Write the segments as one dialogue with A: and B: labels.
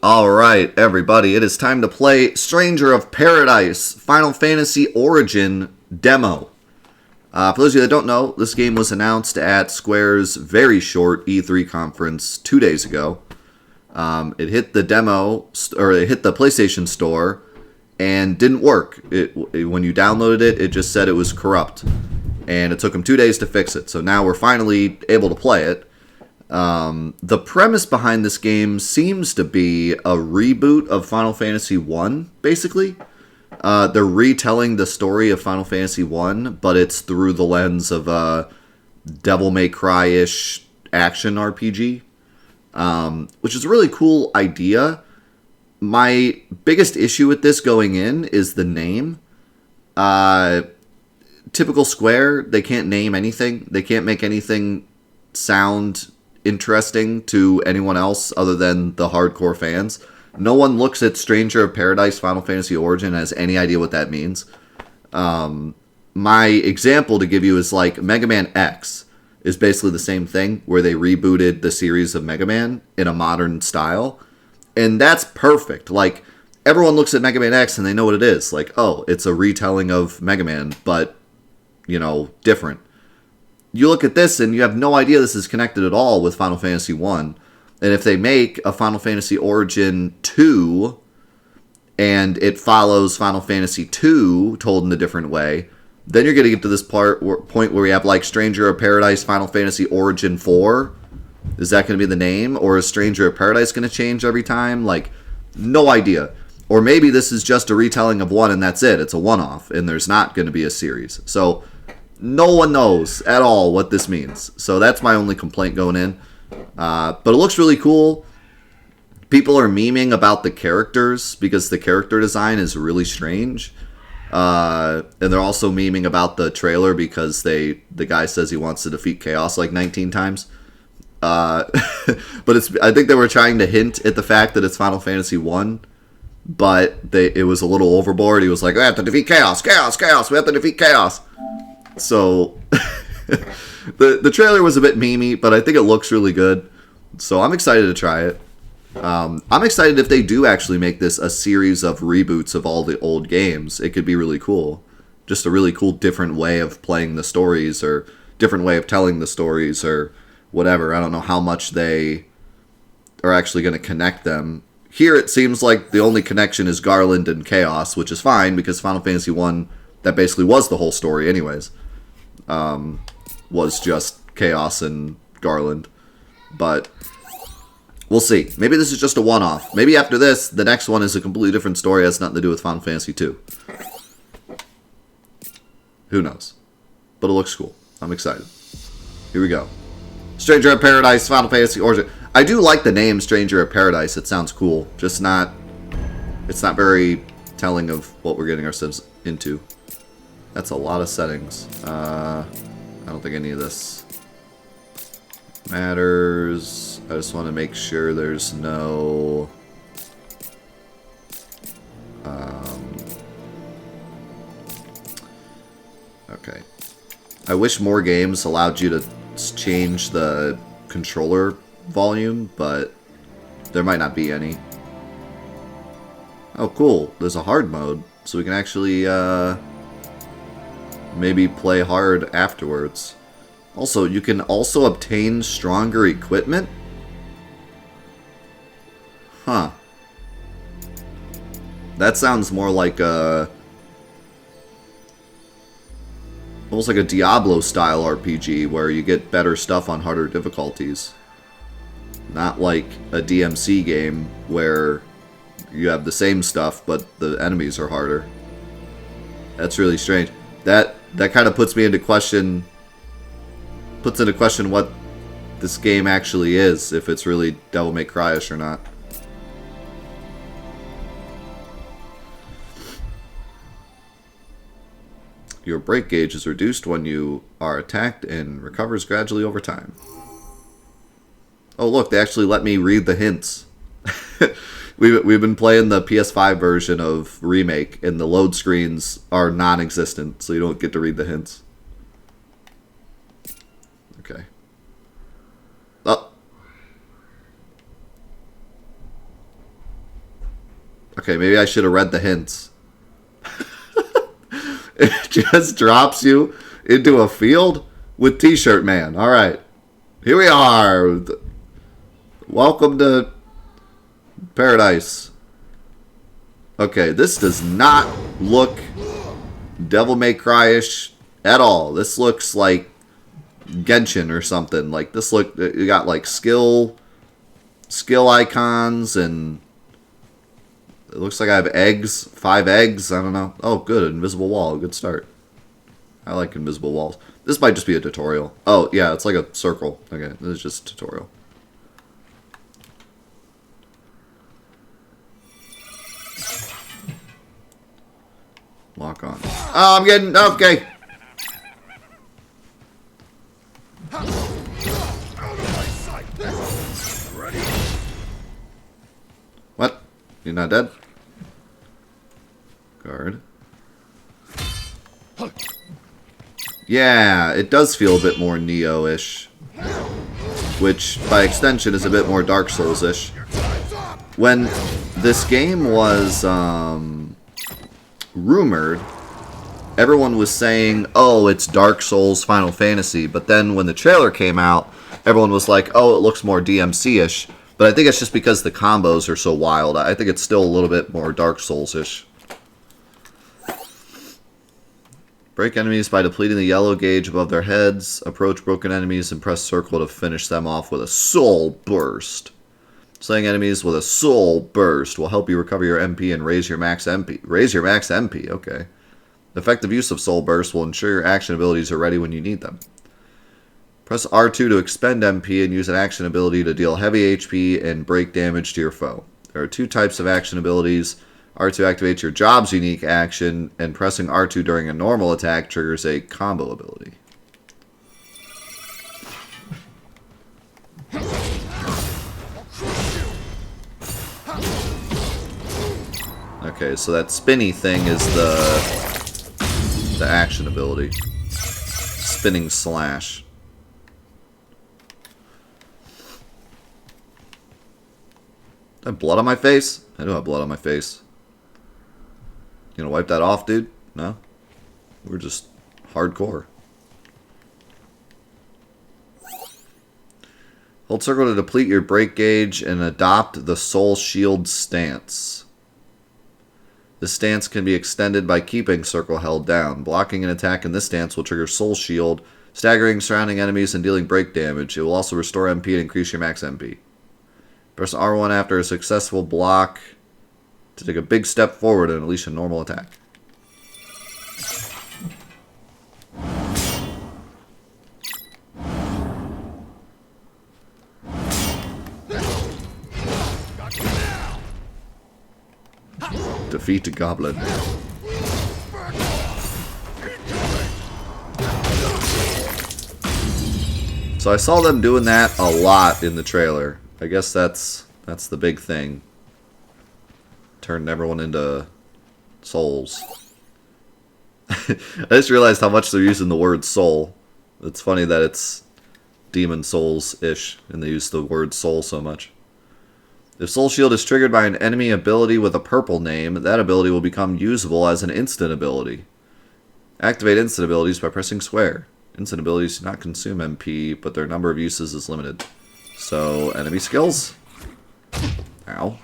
A: Alright, everybody, it is time to play Stranger of Paradise Final Fantasy Origin Demo. For those of you that don't know, this game was announced at Square's very short E3 conference 2 days ago. It hit the it hit the PlayStation Store and didn't work. When you downloaded it, it just said it was corrupt. And it took them 2 days to fix it. So now we're finally able to play it. The premise behind this game seems to be a reboot of Final Fantasy 1, basically. They're retelling the story of Final Fantasy 1, but it's through the lens of a Devil May Cry-ish action RPG, which is a really cool idea. My biggest issue with this going in is the name. Typical Square, they can't name anything. They can't make anything sound interesting to anyone else other than the hardcore fans. No one looks at Stranger of Paradise Final Fantasy Origin and has any idea what that means. My example to give you is like Mega Man X is basically the same thing, where they rebooted the series of Mega Man in a modern style. And that's perfect. Like, everyone looks at Mega Man X and they know what it is. Like, oh, it's a retelling of Mega Man, but, you know, different. You look at this and you have no idea this is connected at all with Final Fantasy 1. And if they make a Final Fantasy Origin 2 and it follows Final Fantasy 2 told in a different way, then you're going to get to this point where we have like Stranger of Paradise Final Fantasy Origin 4. Is that going to be the name? Or is Stranger of Paradise going to change every time? Like, no idea. Or maybe this is just a retelling of one and that's it. It's a one-off and there's not going to be a series. So no one knows at all what this means. So that's my only complaint going in. But it looks really cool. People are memeing about the characters because the character design is really strange. And they're also memeing about the trailer because the guy says he wants to defeat Chaos like 19 times. But I think they were trying to hint at the fact that it's Final Fantasy 1. But it was a little overboard. He was like, we have to defeat Chaos, Chaos, Chaos. We have to defeat Chaos. So the trailer was a bit memey, but I think it looks really good. So I'm excited to try it. I'm excited if they do actually make this a series of reboots of all the old games. It could be really cool. Just a really cool different way of playing the stories or different way of telling the stories or whatever. I don't know how much they are actually going to connect them. Here it seems like the only connection is Garland and Chaos, which is fine because Final Fantasy 1, that basically was the whole story anyways. Was just Chaos and Garland. But we'll see. Maybe this is just a one-off. Maybe after this, the next one is a completely different story. It has nothing to do with Final Fantasy 2. Who knows? But it looks cool. I'm excited. Here we go. Stranger of Paradise, Final Fantasy Origin. I do like the name Stranger of Paradise. It sounds cool. Just not... It's not very telling of what we're getting ourselves into. That's a lot of settings. I don't think any of this matters. I just want to make sure there's no... Okay. I wish more games allowed you to change the controller volume, but there might not be any. Oh, cool. There's a hard mode, so we can actually... maybe play hard afterwards. Also, you can also obtain stronger equipment? Huh. That sounds more like a... almost like a Diablo-style RPG, where you get better stuff on harder difficulties. Not like a DMC game, where you have the same stuff, but the enemies are harder. That's really strange. That kind of puts into question what this game actually is, if it's really Devil May Cry-ish or not. Your break gauge is reduced when you are attacked and recovers gradually over time. Oh look, they actually let me read the hints. We've been playing the PS5 version of Remake, and the load screens are non-existent, so you don't get to read the hints. Okay. Oh. Okay, maybe I should have read the hints. It just drops you into a field with T-shirt man. All right. Here we are. Welcome to paradise. Okay, this does not look Devil May Cry-ish at all. This looks like Genshin or something. Like this look, you got like skill icons, and it looks like I have eggs, 5 eggs. I don't know. Oh, good, invisible wall, good start. I like invisible walls. This might just be a tutorial. Oh yeah, it's like a circle. Okay, this is just a tutorial. Lock on. Oh, I'm getting okay. What? You're not dead? Guard. Yeah, it does feel a bit more Neo-ish. Which, by extension, is a bit more Dark Souls-ish. When this game was rumored, everyone was saying, oh, it's Dark Souls Final Fantasy. But then when the trailer came out, everyone was like, oh, it looks more DMC-ish. But I think it's just because the combos are so wild. I think it's still a little bit more Dark Souls-ish. Break enemies by depleting the yellow gauge above their heads. Approach broken enemies and press circle to finish them off with a soul burst. Slaying enemies with a soul burst will help you recover your MP and raise your max MP. Raise your max MP, okay. Effective use of soul burst will ensure your action abilities are ready when you need them. Press R2 to expend MP and use an action ability to deal heavy HP and break damage to your foe. There are 2 types of action abilities. R2 activates your job's unique action, and pressing R2 during a normal attack triggers a combo ability. Okay, so that spinny thing is the action ability. Spinning slash. Do I have blood on my face? I do have blood on my face. You gonna wipe that off, dude? No? We're just hardcore. Hold circle to deplete your break gauge and adopt the soul shield stance. This stance can be extended by keeping circle held down. Blocking an attack in this stance will trigger soul shield, staggering surrounding enemies and dealing break damage. It will also restore MP and increase your max MP. Press R1 after a successful block to take a big step forward and unleash a normal attack. Defeat a goblin. So I saw them doing that a lot in the trailer. I guess that's the big thing. Turn everyone into souls. I just realized how much they're using the word soul. It's funny that it's Demon Souls-ish, and they use the word soul so much. If Soul Shield is triggered by an enemy ability with a purple name, that ability will become usable as an instant ability. Activate instant abilities by pressing square. Instant abilities do not consume MP, but their number of uses is limited. So, enemy skills. Ow.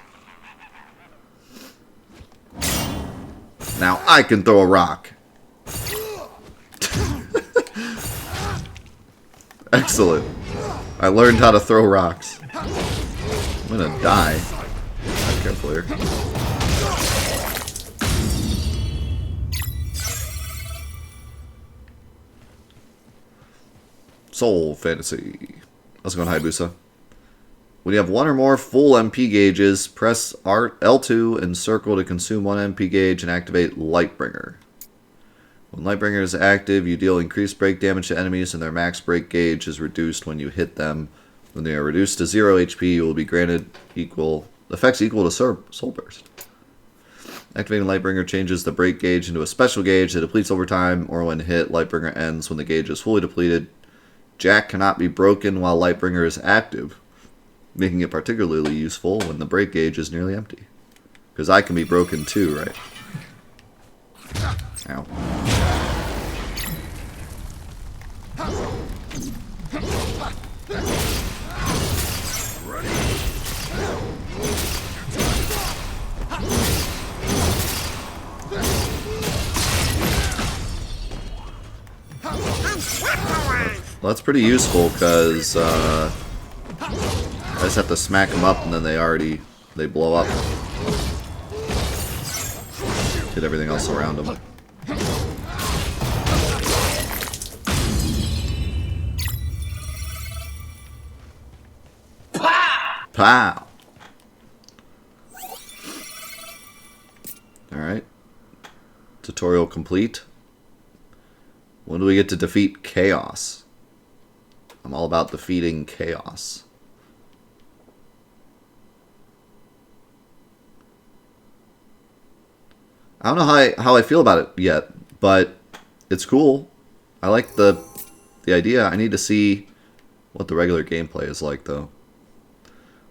A: Now I can throw a rock. Excellent. I learned how to throw rocks. I'm gonna die. Careful here. Soul Fantasy. How's it going, Hayabusa? When you have one or more full MP gauges, press L2 and circle to consume one MP gauge and activate Lightbringer. When Lightbringer is active, you deal increased break damage to enemies and their max break gauge is reduced when you hit them. When they are reduced to 0 HP, you will be granted effects equal to Soul Burst. Activating Lightbringer changes the break gauge into a special gauge that depletes over time, or when hit, Lightbringer ends when the gauge is fully depleted. Jack cannot be broken while Lightbringer is active, making it particularly useful when the break gauge is nearly empty. Because I can be broken too, right? Ow. Well, that's pretty useful because I just have to smack them up and then they blow up. Hit everything else around them. Pow! Alright. Tutorial complete. When do we get to defeat chaos? I'm all about defeating chaos. I don't know how I feel about it yet, but it's cool. I like the idea. I need to see what the regular gameplay is like, though.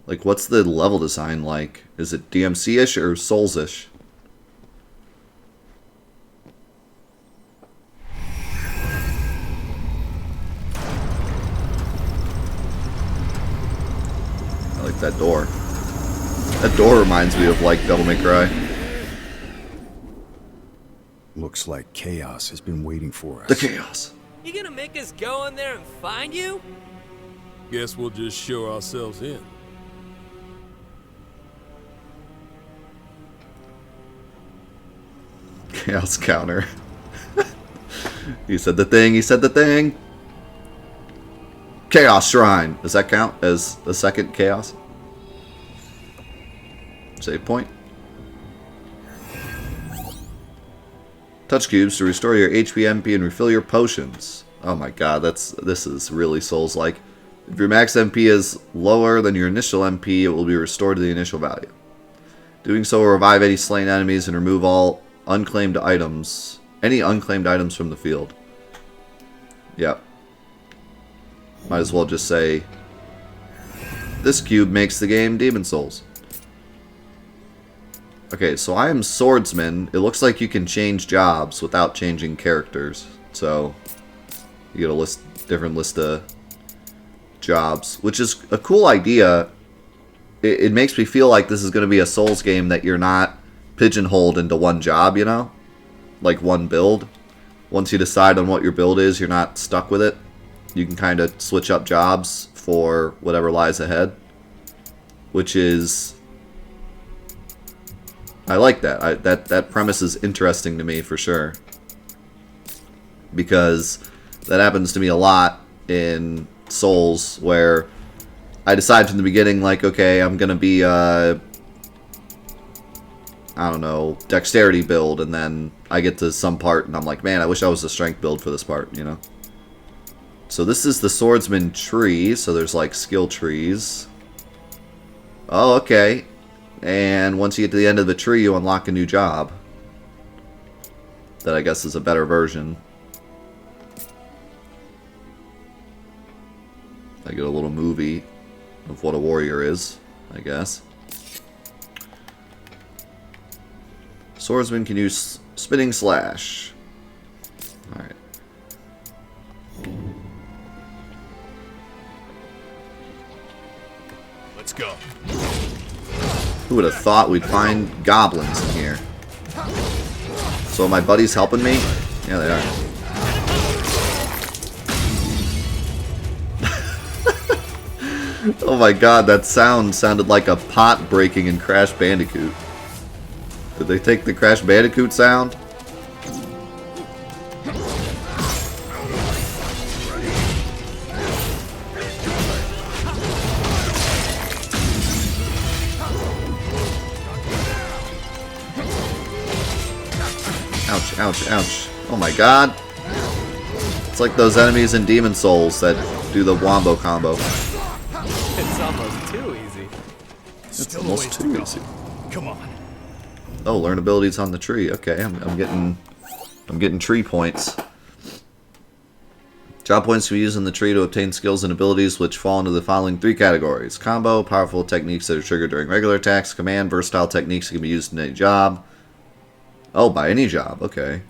A: Like, what's the level design like? Is it DMC-ish or Souls-ish? I like that door. That door reminds me of, like, Devil May Cry.
B: Looks like chaos has been waiting for us.
A: The chaos.
C: You gonna make us go in there and find you?
D: Guess we'll just show ourselves in.
A: Chaos counter. He said the thing, he said the thing. Chaos Shrine. Does that count as the second chaos? Save point. Touch cubes to restore your HP, MP, and refill your potions. Oh my god, this is really Souls-like. If your max MP is lower than your initial MP, it will be restored to the initial value. Doing so will revive any slain enemies and remove all unclaimed items. Any unclaimed items from the field. Yep. Might as well just say, this cube makes the game Demon Souls. Okay, so I am Swordsman. It looks like you can change jobs without changing characters. So, you get a different list of jobs, which is a cool idea. It makes me feel like this is going to be a Souls game that you're not pigeonholed into one job, you know? Like one build. Once you decide on what your build is, you're not stuck with it. You can kind of switch up jobs for whatever lies ahead. Which is... I like that. That premise is interesting to me for sure. Because that happens to me a lot in Souls, where I decide from the beginning, like, okay, I'm going to be, I don't know, dexterity build, and then I get to some part, and I'm like, man, I wish I was a strength build for this part, you know? So this is the Swordsman tree, so there's, like, skill trees. Oh, okay. And once you get to the end of the tree, you unlock a new job. That I guess is a better version. I get a little movie of what a warrior is, I guess. Swordsman can use spinning slash. Alright.
D: Let's go.
A: Who would have thought we'd find goblins in here? So my buddies helping me? Yeah, they are. Oh my god, that sound sounded like a pot breaking in Crash Bandicoot. Did they take the Crash Bandicoot sound? Ouch, ouch, ouch. Oh my god. It's like those enemies in Demon Souls that do the wombo combo.
C: It's almost too easy.
A: It's almost too easy.
D: Come on.
A: Oh, learn abilities on the tree. Okay, I'm getting tree points. Job points can be used in the tree to obtain skills and abilities which fall into the following 3 categories. Combo, powerful techniques that are triggered during regular attacks. Command, versatile techniques that can be used in any job. Oh, by any job, okay.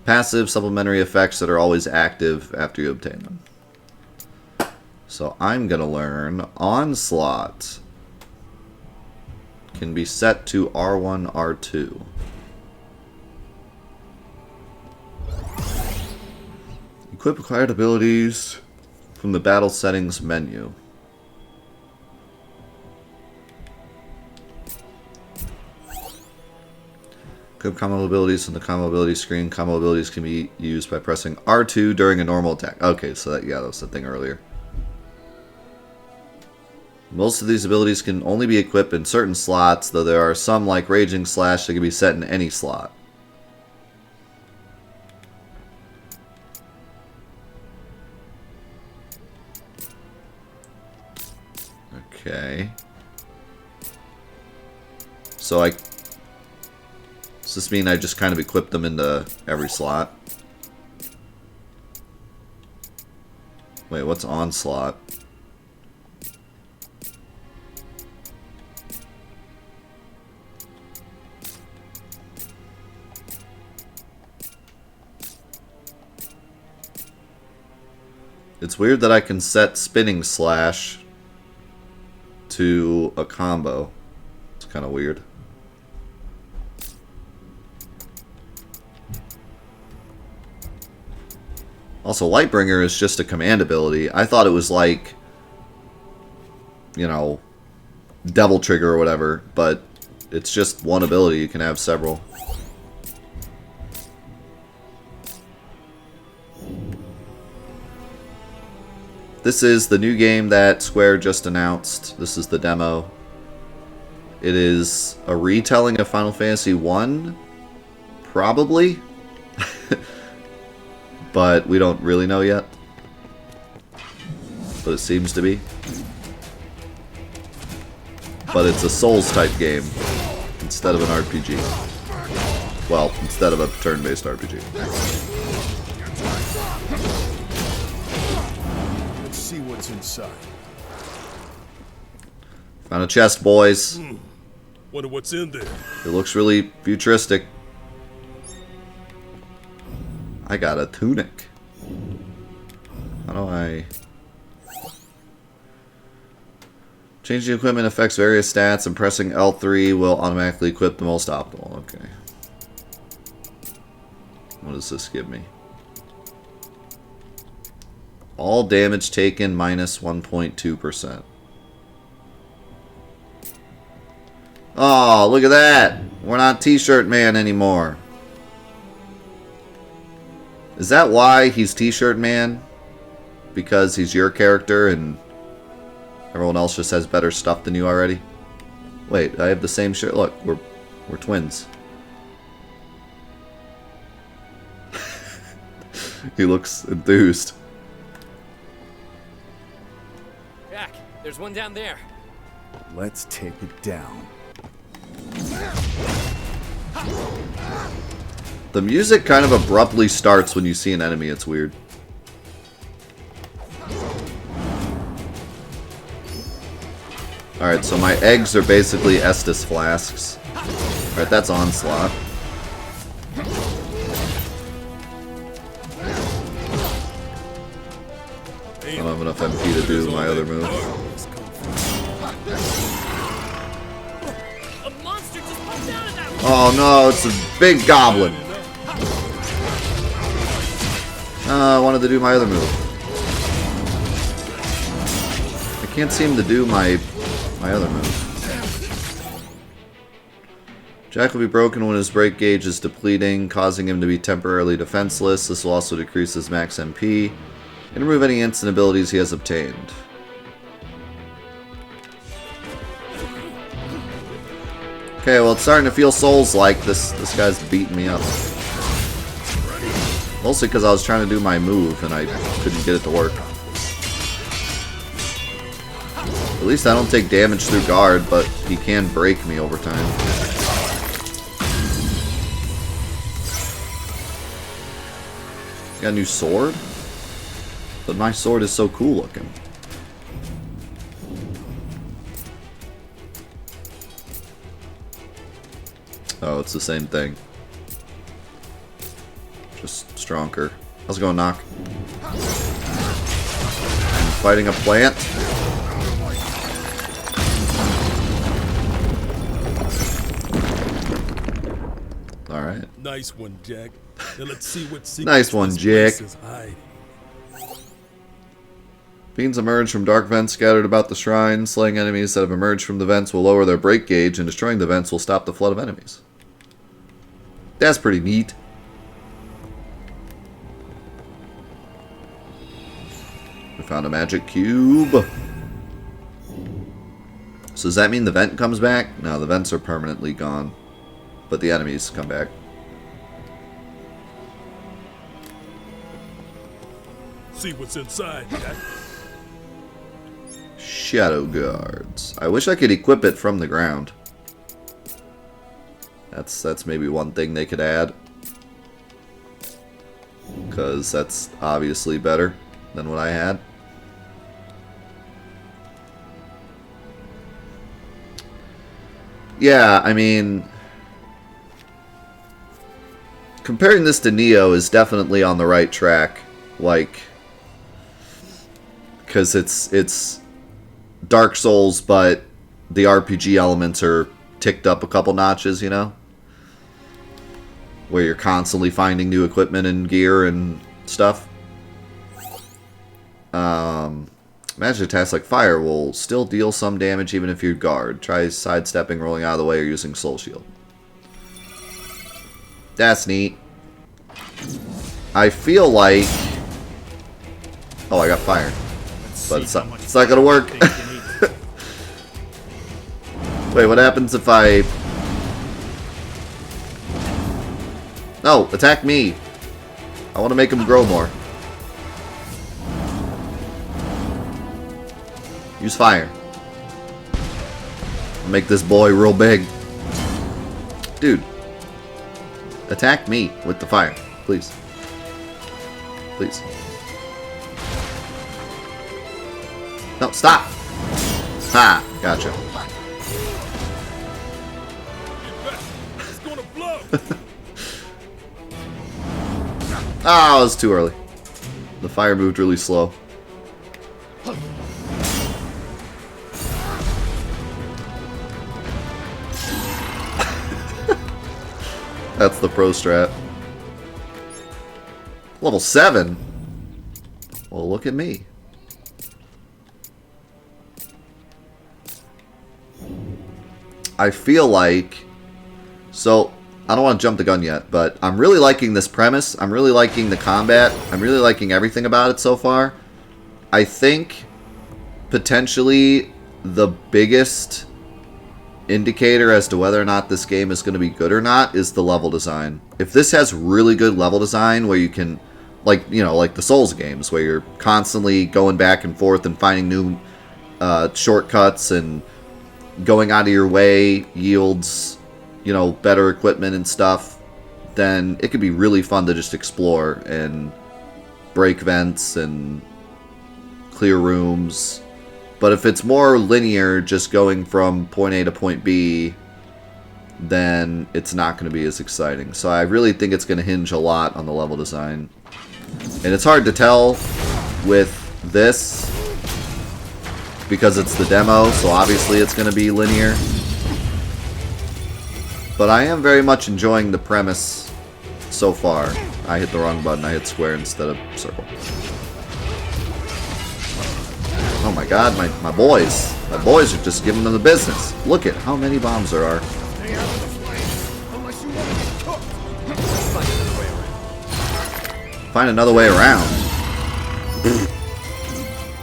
A: Passive, supplementary effects that are always active after you obtain them. So I'm going to learn Onslaught. Can be set to R1, R2. Equip acquired abilities from the battle settings menu. Equip combo abilities from the combo abilities screen. Combo abilities can be used by pressing R2 during a normal attack. Okay, so that was the thing earlier. Most of these abilities can only be equipped in certain slots, though there are some like Raging Slash that can be set in any slot. Okay. So does this mean I just kind of equip them into every slot? Wait, what's Onslaught? It's weird that I can set Spinning Slash to a combo. It's kind of weird. Also, Lightbringer is just a command ability. I thought it was like, you know, Devil Trigger or whatever, but it's just one ability. You can have several. This is the new game that Square just announced. This is the demo. It is a retelling of Final Fantasy 1, probably. But we don't really know yet. But it seems to be. But it's a Souls-type game instead of an RPG. Well, instead of a turn-based RPG.
B: See what's inside.
A: Found a chest, boys.
D: Wonder what's in there.
A: It looks really futuristic. I got a tunic. How do I... Change the equipment affects various stats, and pressing L3 will automatically equip the most optimal. Okay. What does this give me? All damage taken minus 1.2%. Oh, look at that! We're not T-shirt man anymore. Is that why he's T-shirt man? Because he's your character and everyone else just has better stuff than you already? Wait, I have the same shirt. Look, we're twins. He looks enthused.
C: Jack, there's one down there.
B: Let's take it down.
A: The music kind of abruptly starts when you see an enemy. It's weird. Alright, so my eggs are basically Estus flasks. Alright, that's Onslaught. I don't have enough MP to do my other move.
C: A monster just popped out of that one.
A: Oh no, it's a big goblin. I wanted to do my other move. I can't seem to do my other move. Jack will be broken when his break gauge is depleting, causing him to be temporarily defenseless. This will also decrease his max MP and remove any instant abilities he has obtained. Okay, well it's starting to feel Souls-like. This guy's beating me up. Mostly because I was trying to do my move and I couldn't get it to work. At least I don't take damage through guard, but he can break me over time. Got a new sword? But my sword is so cool looking. Oh, it's the same thing. Just stronger. How's it going, Knock? I'm fighting a plant. Alright.
D: Nice one, Jack. Now let's see what secrets
A: Nice one,
D: this
A: Jack.
D: place is hiding.
A: Fiends emerge from dark vents scattered about the shrine. Slaying enemies that have emerged from the vents will lower their break gauge, and destroying the vents will stop the flood of enemies. That's pretty neat. We found a magic cube. So does that mean the vent comes back? No, the vents are permanently gone. But the enemies come back.
D: See what's inside, Jack.
A: Shadow guards. I wish I could equip it from the ground. That's maybe one thing they could add. Because that's obviously better than what I had. Yeah, I mean, comparing this to Neo is definitely on the right track. Like, because it's Dark Souls, but the RPG elements are ticked up a couple notches, you know? Where you're constantly finding new equipment and gear and stuff. Magic attacks like fire will still deal some damage even if you guard. Try sidestepping, rolling out of the way, or using Soul Shield. That's neat. I feel like... Oh, I got fire. But it's not gonna work. Wait, what happens if I... No, attack me. I want to make him grow more. Use fire. Make this boy real big. Dude. Attack me with the fire. Please. Please. No, stop! Ha! Gotcha.
D: It's gonna blow.
A: Ah, it was too early. The fire moved really slow. That's the pro strat. Level 7? Well, look at me. I feel like... So, I don't want to jump the gun yet, but I'm really liking this premise. I'm really liking the combat. I'm really liking everything about it so far. I think, potentially, the biggest indicator as to whether or not this game is going to be good or not is the level design. If this has really good level design where you can, like, you know, like the Souls games where you're constantly going back and forth and finding new shortcuts and going out of your way yields, you know, better equipment and stuff, then it could be really fun to just explore and break vents and clear rooms. But if it's more linear, just going from point A to point B, then it's not going to be as exciting. So I really think it's going to hinge a lot on the level design. And it's hard to tell with this because it's the demo, so obviously it's going to be linear. But I am very much enjoying the premise so far. I hit the wrong button. I hit square instead of circle. Oh my god, my boys. My boys are just giving them the business. Look at how many bombs there are. Find another way around.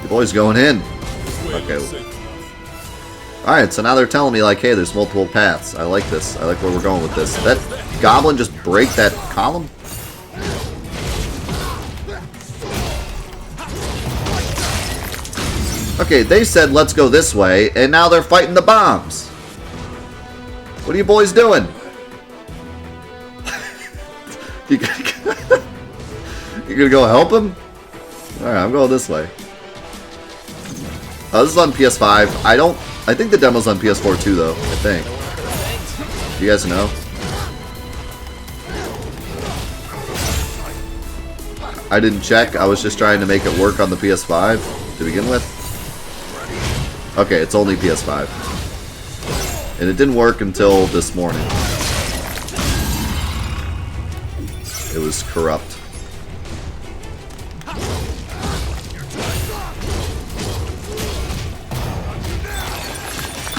A: The boys going in. Okay. Alright, so now they're telling me, like, hey, there's multiple paths. I like this. I like where we're going with this. Did that goblin just break that column? Okay, they said let's go this way, and now they're fighting the bombs. What are you boys doing? You gonna go help him? Alright, I'm going this way. This is on PS5. I think the demo's on PS4 too, though. I think. You guys know? I didn't check. I was just trying to make it work on the PS5 to begin with. Okay, it's only PS5. And it didn't work until this morning. It was corrupt.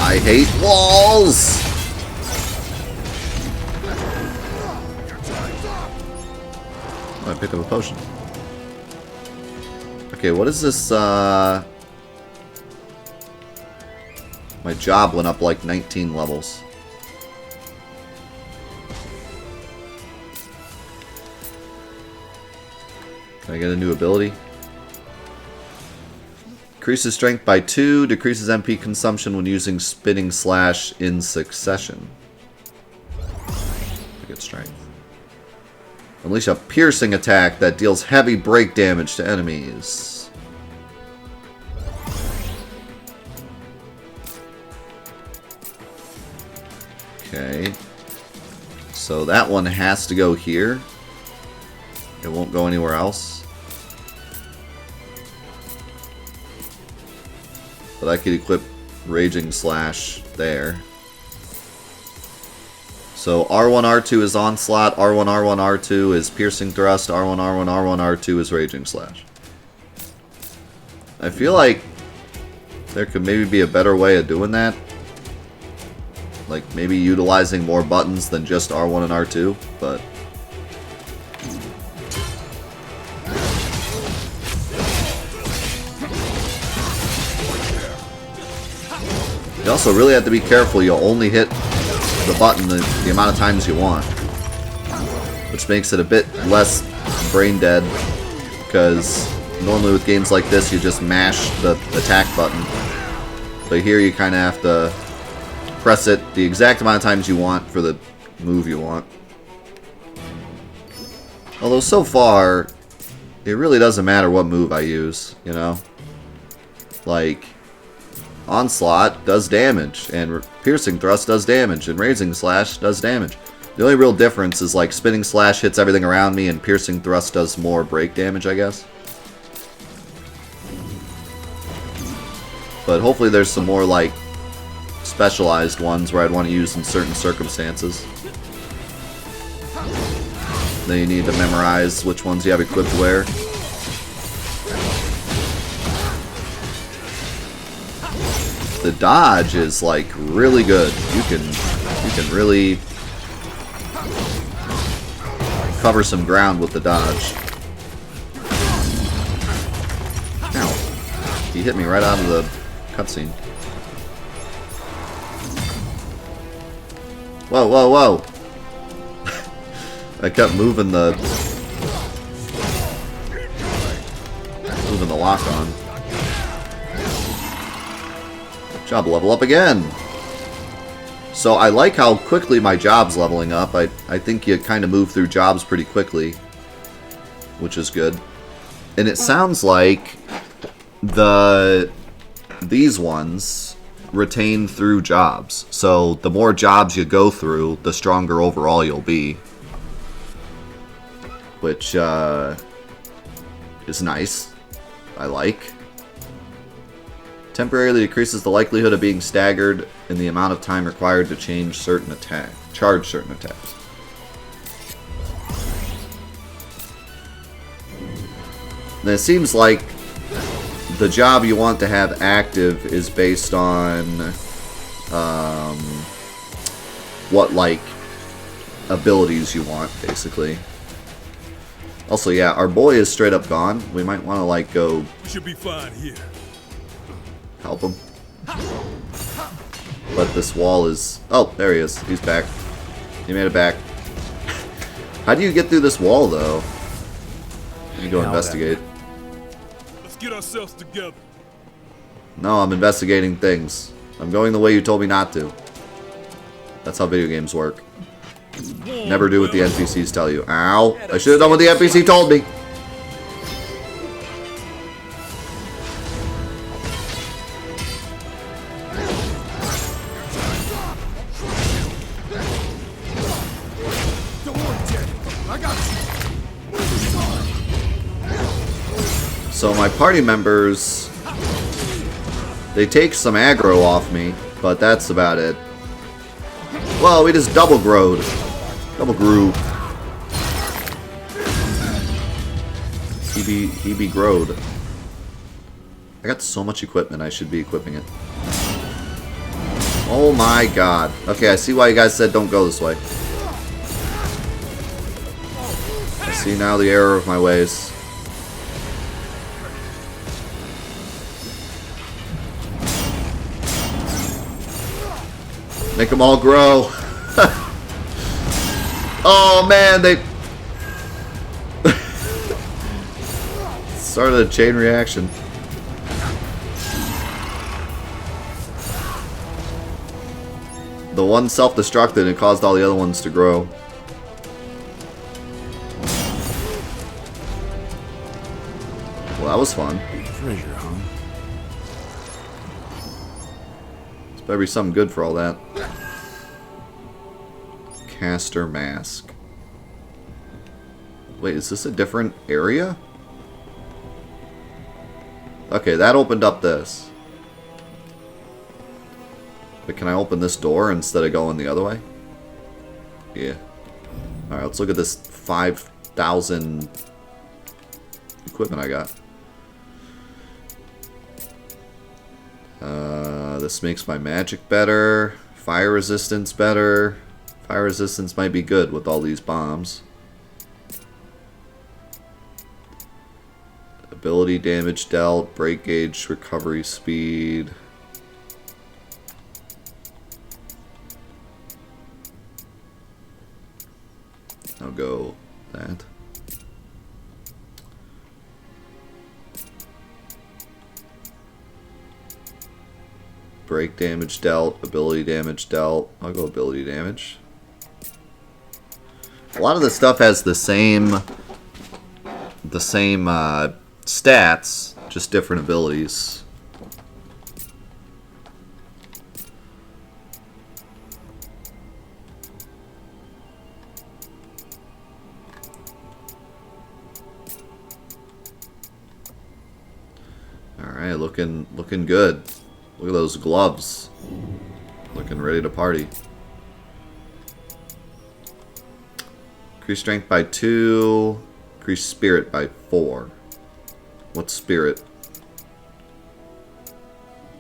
A: I hate walls! Oh, I picked up a potion. Okay, what is this, My job went up like 19 levels. Can I get a new ability? Increases strength by 2, decreases MP consumption when using spinning slash in succession. I get strength. Unleash a piercing attack that deals heavy break damage to enemies. Okay. So that one has to go here. It won't go anywhere else. But I could equip Raging Slash there. So R1, R2 is Onslaught, R1, R1, R2 is Piercing Thrust, R1, R1, R1, R2 is Raging Slash. I feel like there could maybe be a better way of doing that. Like maybe utilizing more buttons than just R1 and R2, but... You also really have to be careful. You'll only hit the button the amount of times you want, which makes it a bit less brain dead, because normally with games like this you just mash the attack button, but here you kind of have to press it the exact amount of times you want for the move you want. Although so far it really doesn't matter what move I use, you know? Like, Onslaught does damage, and Piercing Thrust does damage, and Raising Slash does damage. The only real difference is like Spinning Slash hits everything around me, and Piercing Thrust does more break damage, I guess. But hopefully there's some more like specialized ones where I'd want to use in certain circumstances. Then you need to memorize which ones you have equipped where. The dodge is like really good. You can really cover some ground with the dodge. Ow. He hit me right out of the cutscene. Whoa, whoa, whoa. I kept moving the lock on. Job level up again. So I like how quickly my job's leveling up. I think you kind of move through jobs pretty quickly, which is good. And it sounds like these ones retain through jobs. So the more jobs you go through, the stronger overall you'll be. Which is nice. I like. Temporarily decreases the likelihood of being staggered in the amount of time required to charge certain attacks. And it seems like the job you want to have active is based on what like abilities you want, basically. Also, yeah, our boy is straight up gone. We might want to like go.
D: We should be fine here.
A: Help him. But this wall is... Oh, there he is. He's back. He made it back. How do you get through this wall, though? You go investigate.
D: Let's get ourselves together.
A: No, I'm investigating things. I'm going the way you told me not to. That's how video games work. Never do what the NPCs tell you. Ow! I should have done what the NPC told me! So my party members, they take some aggro off me, but that's about it. Well, we just double growed. Double grew. He be growed. I got so much equipment, I should be equipping it. Oh my god. Okay, I see why you guys said don't go this way. I see now the error of my ways. Make them all grow. Oh man, they started a chain reaction. The one self-destructed and it caused all the other ones to grow. Well, that was fun.
B: Treasure, huh?
A: There's better be something good for all that. Caster mask. Wait, is this a different area? Okay, that opened up this. But can I open this door instead of going the other way? Yeah. Alright, let's look at this 5,000 equipment I got. This makes my magic better. Fire resistance better. Fire resistance might be good with all these bombs. Ability damage dealt. Break gauge recovery speed. I'll go that. Break damage dealt, ability damage dealt. I'll go ability damage. A lot of the stuff has the same stats, just different abilities. Alright, looking good. Look at those gloves. Looking ready to party. Increase strength by 2. Increase spirit by 4. What's spirit?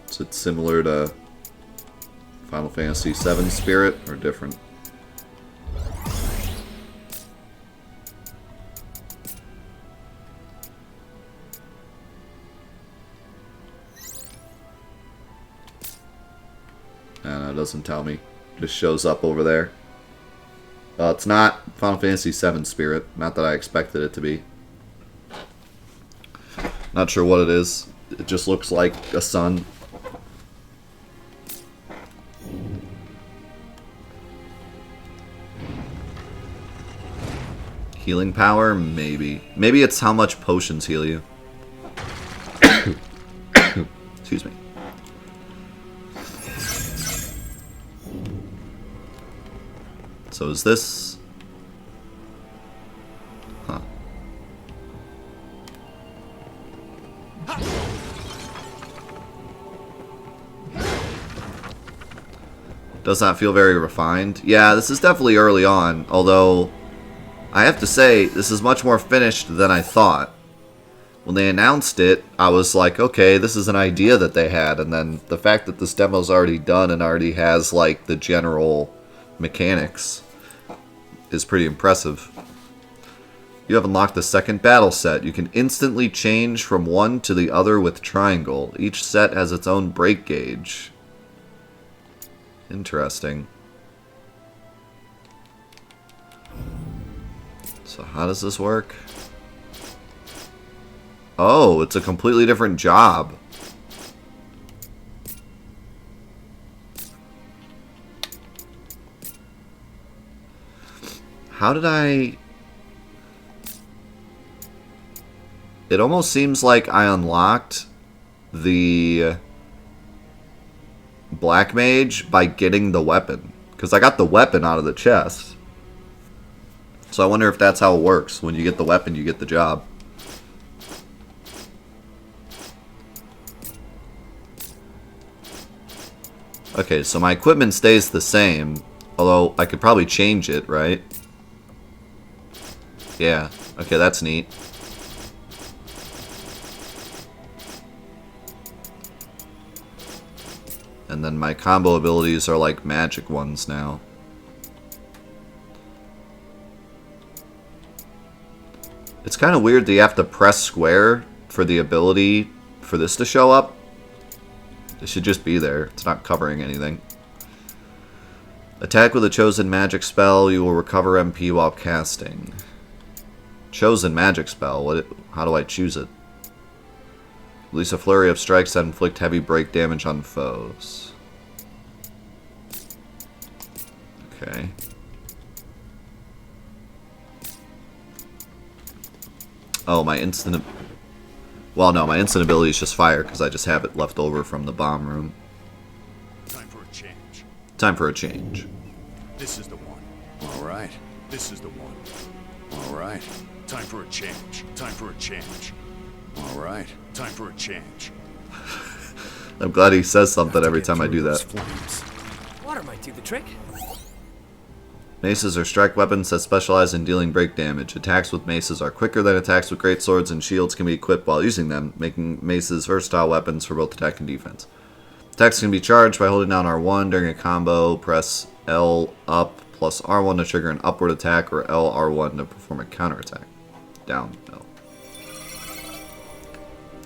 A: Is it similar to Final Fantasy VII spirit or different? No, it doesn't tell me. Just shows up over there. It's not Final Fantasy VII Spirit. Not that I expected it to be. Not sure what it is. It just looks like a sun. Healing power? Maybe. Maybe it's how much potions heal you. Excuse me. So is this... Huh. Does not feel very refined. Yeah, this is definitely early on, although I have to say, this is much more finished than I thought. When they announced it, I was like, okay, this is an idea that they had, and then the fact that this demo's already done and already has, like, the general mechanics is pretty impressive. You have unlocked the second battle set. You can instantly change from one to the other with triangle. Each set has its own break gauge. Interesting. So how does this work? Oh, it's a completely different job. How did I... It almost seems like I unlocked the Black Mage by getting the weapon. Because I got the weapon out of the chest. So I wonder if that's how it works. When you get the weapon, you get the job. Okay, so my equipment stays the same. Although, I could probably change it, right? Yeah. Okay, that's neat. And then my combo abilities are like magic ones now. It's kind of weird that you have to press square for the ability for this to show up. It should just be there. It's not covering anything. Attack with a chosen magic spell. You will recover MP while casting. Chosen magic spell. How do I choose it? Release a flurry of strikes that inflict heavy break damage on foes. Okay. Oh, my instant... Well, no, my instant ability is just fire, because I just have it left over from the bomb room.
D: Time for a change.
A: Time for a change.
D: This is the one.
B: All right.
D: This is the one.
B: All right.
D: Time for a change. Time for a change.
B: All right.
D: Time for a change.
A: I'm glad he says something
B: Have to
A: every
B: get
A: time I
B: through
A: do
B: those
A: that.
B: flames.
C: Water might do the trick.
A: Maces are strike weapons that specialize in dealing break damage. Attacks with maces are quicker than attacks with great swords, and shields can be equipped while using them, making maces versatile weapons for both attack and defense. Attacks can be charged by holding down R1 during a combo. Press L up plus R1 to trigger an upward attack, or L R1 to perform a counterattack. Down L.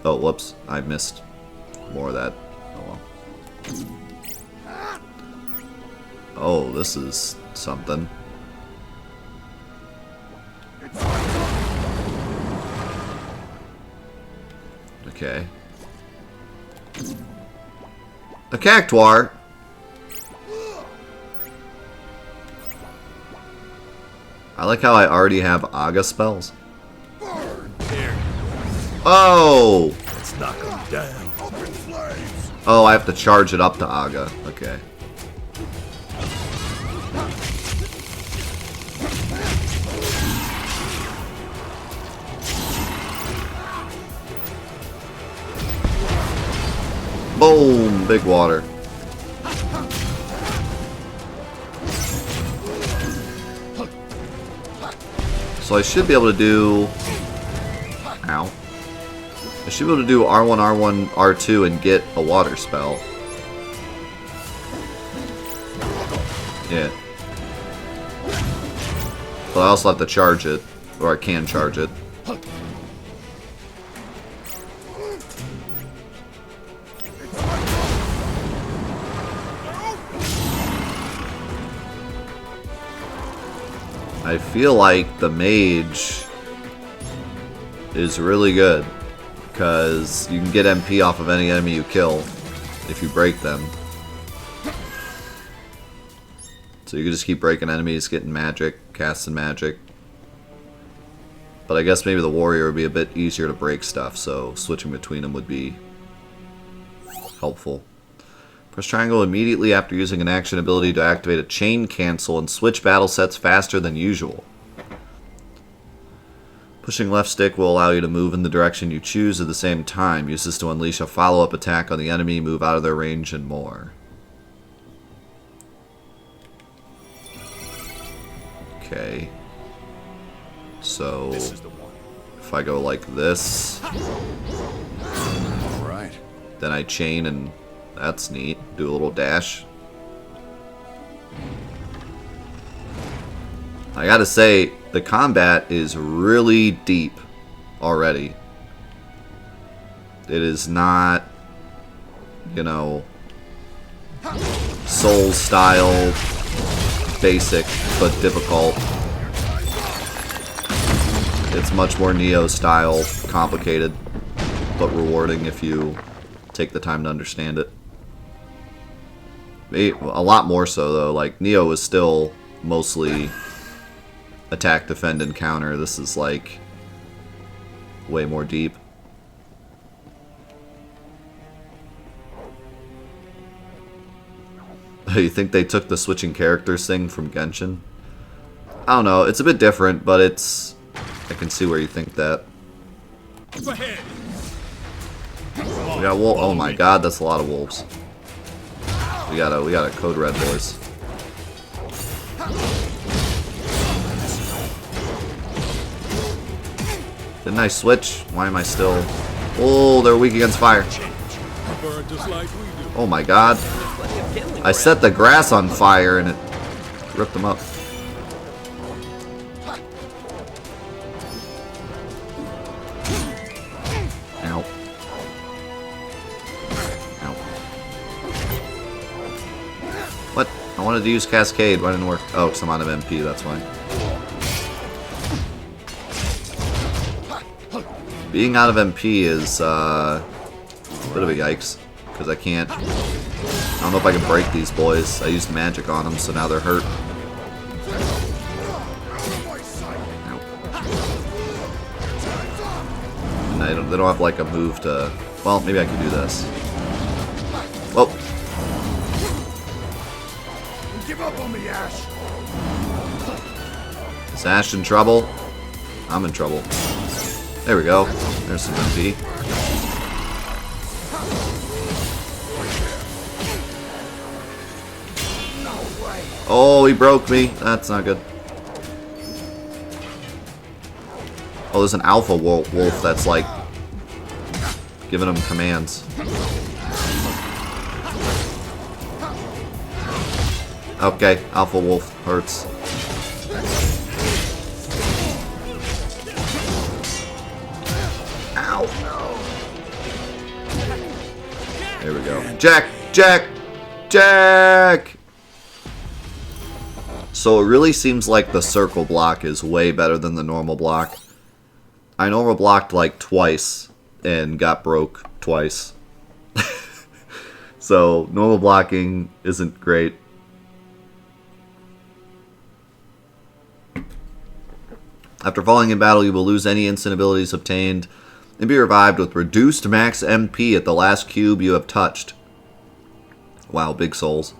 A: Oh, whoops. I missed more of that. Oh well. Oh, this is something. Okay. A cactuar. I like how I already have Aga spells.
D: There.
A: Oh!
D: Let's knock them down. Open flames.
A: Oh, I have to charge it up to Aga. Okay. Boom! Big water. So I should be able to do... Ow. I should be able to do R1, R1, R2 and get a water spell. Yeah. But I also have to charge it. Or I can charge it. I feel like the mage is really good, because you can get MP off of any enemy you kill if you break them. So you can just keep breaking enemies, getting magic, casting magic. But I guess maybe the warrior would be a bit easier to break stuff, so switching between them would be helpful. Press triangle immediately after using an action ability to activate a chain cancel and switch battle sets faster than usual. Pushing left stick will allow you to move in the direction you choose at the same time. Use this to unleash a follow-up attack on the enemy, move out of their range, and more. Okay. So,
D: This is the one.
A: if I go like this,
B: All right.
A: then I chain and... That's neat. Do a little dash. I gotta say, the combat is really deep already. It is not, you know, Souls style, basic, but difficult. It's much more Neo style, complicated, but rewarding if you take the time to understand it. A lot more so, though. Like, Neo is still mostly attack, defend, and counter. This is, like, way more deep. You think they took the switching characters thing from Genshin? I don't know. It's a bit different, but it's... I can see where you think that.
D: Go ahead.
A: We got wolf. Oh my god, that's a lot of wolves. We got a code red, boys. Didn't I switch? Why am I still... Oh, they're weak against fire.
D: Burn just like we do.
A: Oh my god. I set the grass on fire and it ripped them up. Ow. Ow. What? I wanted to use Cascade. Why didn't it work? Oh, because I'm out of MP, that's why. Being out of MP is a bit of a yikes, because I can't... I don't know if I can break these boys. I used magic on them, so now they're hurt. Ow. And they don't have like a move to... Well, maybe I can do this. Well.
D: Give up on me, Ash.
A: Is Ash in trouble? I'm in trouble. There we go. There's some MP. Oh, he broke me. That's not good. Oh, there's an alpha wolf that's like giving him commands. Okay, alpha wolf hurts. Ow. There we go. Jack! Jack! Jack! So it really seems like the circle block is way better than the normal block. I normal blocked like twice and got broke twice. So normal blocking isn't great. After falling in battle, you will lose any instant abilities obtained and be revived with reduced max MP at the last cube you have touched. Wow, big souls.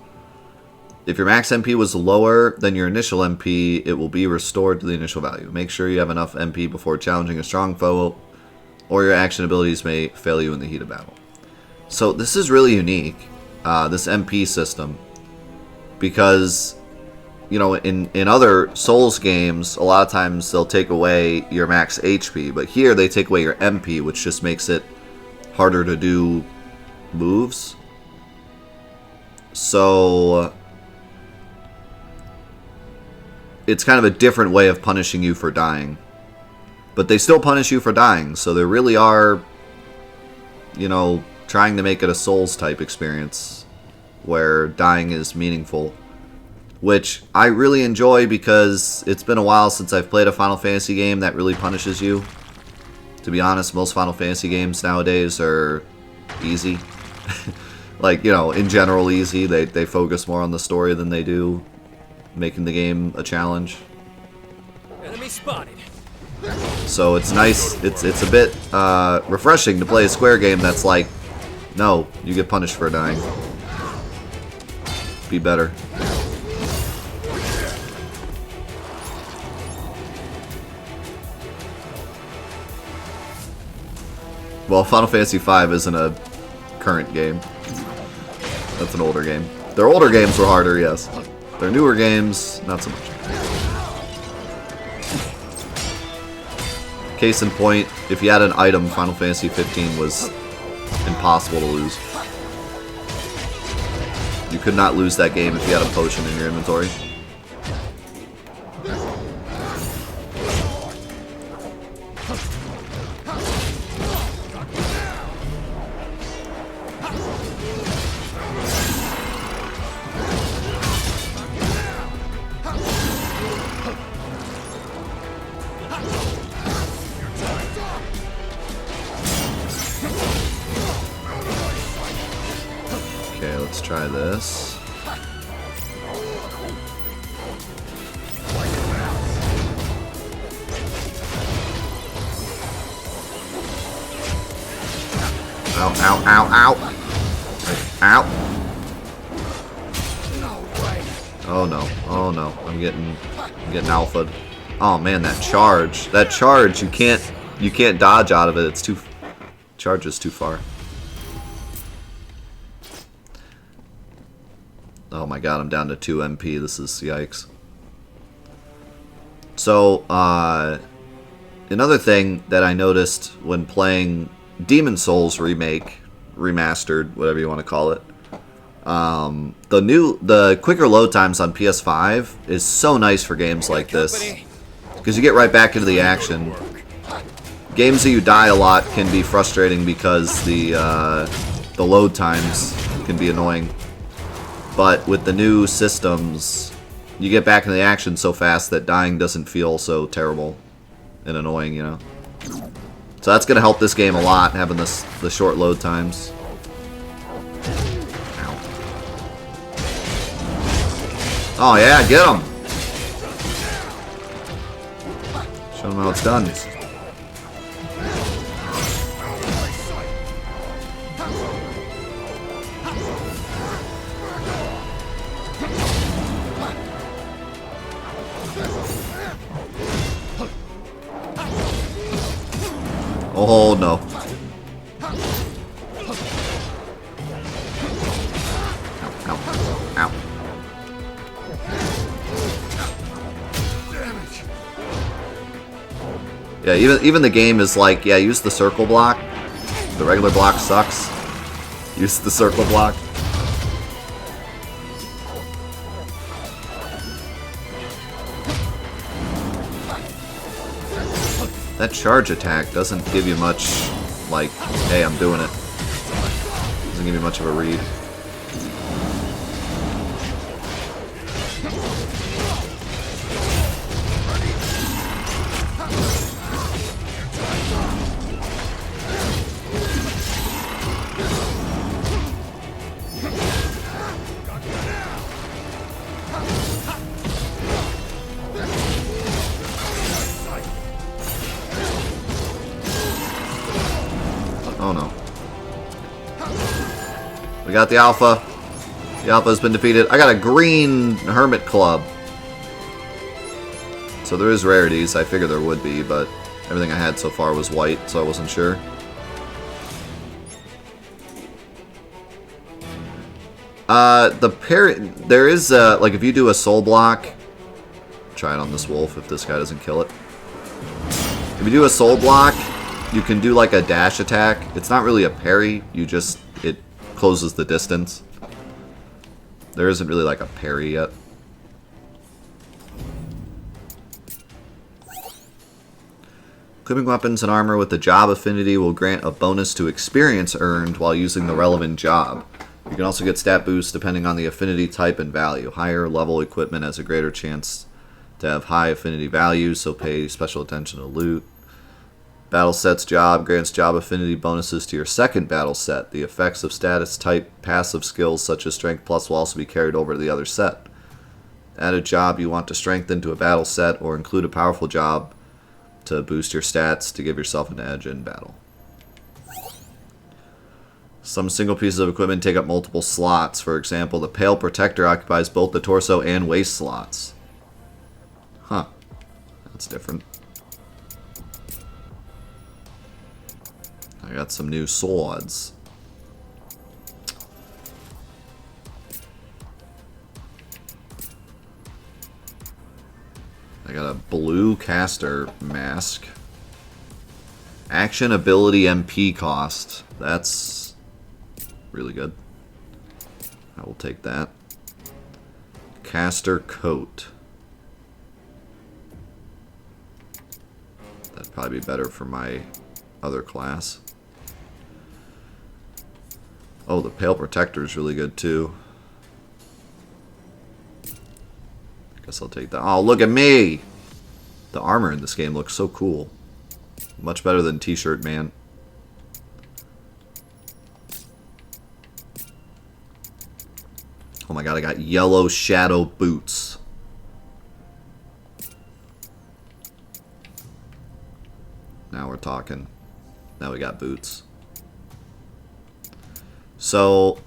A: If your max MP was lower than your initial MP, it will be restored to the initial value. Make sure you have enough MP before challenging a strong foe, or your action abilities may fail you in the heat of battle. So this is really unique, this MP system, because, you know, in other Souls games, a lot of times they'll take away your max HP, but here they take away your MP, which just makes it harder to do moves. So it's kind of a different way of punishing you for dying. But they still punish you for dying, so they really are, you know, trying to make it a Souls-type experience where dying is meaningful. Which I really enjoy because it's been a while since I've played a Final Fantasy game that really punishes you. To be honest, most Final Fantasy games nowadays are easy. Like, you know, in general easy. They focus more on the story than they do making the game a challenge.
C: Enemy spotted.
A: So it's nice. It's a bit refreshing to play a Square game that's like, no, you get punished for dying. Be better. Well, Final Fantasy V isn't a current game. That's an older game. Their older games were harder, yes. Their newer games, not so much. Case in point, if you had an item, Final Fantasy 15 was impossible to lose. You could not lose that game if you had a potion in your inventory. Okay, let's try this. Ow, ow, ow, ow! Ow! Oh no, oh no, I'm getting alphaed. Oh man, that charge. That charge, you can't dodge out of it. It's too... Charge is too far. Oh my god, I'm down to 2 MP. This is yikes. So, another thing that I noticed when playing Demon Souls Remake, Remastered, whatever you want to call it, the quicker load times on PS5 is so nice for games like this. Because you get right back into the action. Games that you die a lot can be frustrating because the load times can be annoying. But with the new systems, you get back into the action so fast that dying doesn't feel so terrible and annoying, you know. So that's going to help this game a lot, having the short load times. Ow. Oh yeah, get him! Show him how it's done. Oh no. Ow, ow, ow. Yeah, even the game is like, yeah, use the circle block. The regular block sucks. Use the circle block. That charge attack doesn't give you much, like, hey, I'm doing it. Doesn't give you much of a read. Oh no. We got the Alpha. The Alpha has been defeated. I got a green Hermit Club. So there is rarities. I figured there would be, but everything I had so far was white, so I wasn't sure. There is, like, if you do a soul block, try it on this wolf if this guy doesn't kill it. If you do a soul block, you can do like a dash attack. It's not really a parry, it closes the distance. There isn't really like a parry yet. Equipping weapons and armor with the job affinity will grant a bonus to experience earned while using the relevant job. You can also get stat boosts depending on the affinity type and value. Higher level equipment has a greater chance to have high affinity values, so pay special attention to loot. Battle set's job grants job affinity bonuses to your second battle set. The effects of status type passive skills such as strength plus will also be carried over to the other set. Add a job you want to strengthen to a battle set or include a powerful job to boost your stats to give yourself an edge in battle. Some single pieces of equipment take up multiple slots. For example, the Pale Protector occupies both the torso and waist slots. Huh. That's different. I got some new swords. I got a blue caster mask. Action ability MP cost. That's really good. I will take that. Caster coat. That'd probably be better for my other class. Oh, the Pale Protector is really good too. Guess I'll take that. Oh, look at me! The armor in this game looks so cool. Much better than T-Shirt Man. Oh my god, I got yellow shadow boots. Now we're talking. Now we got boots. So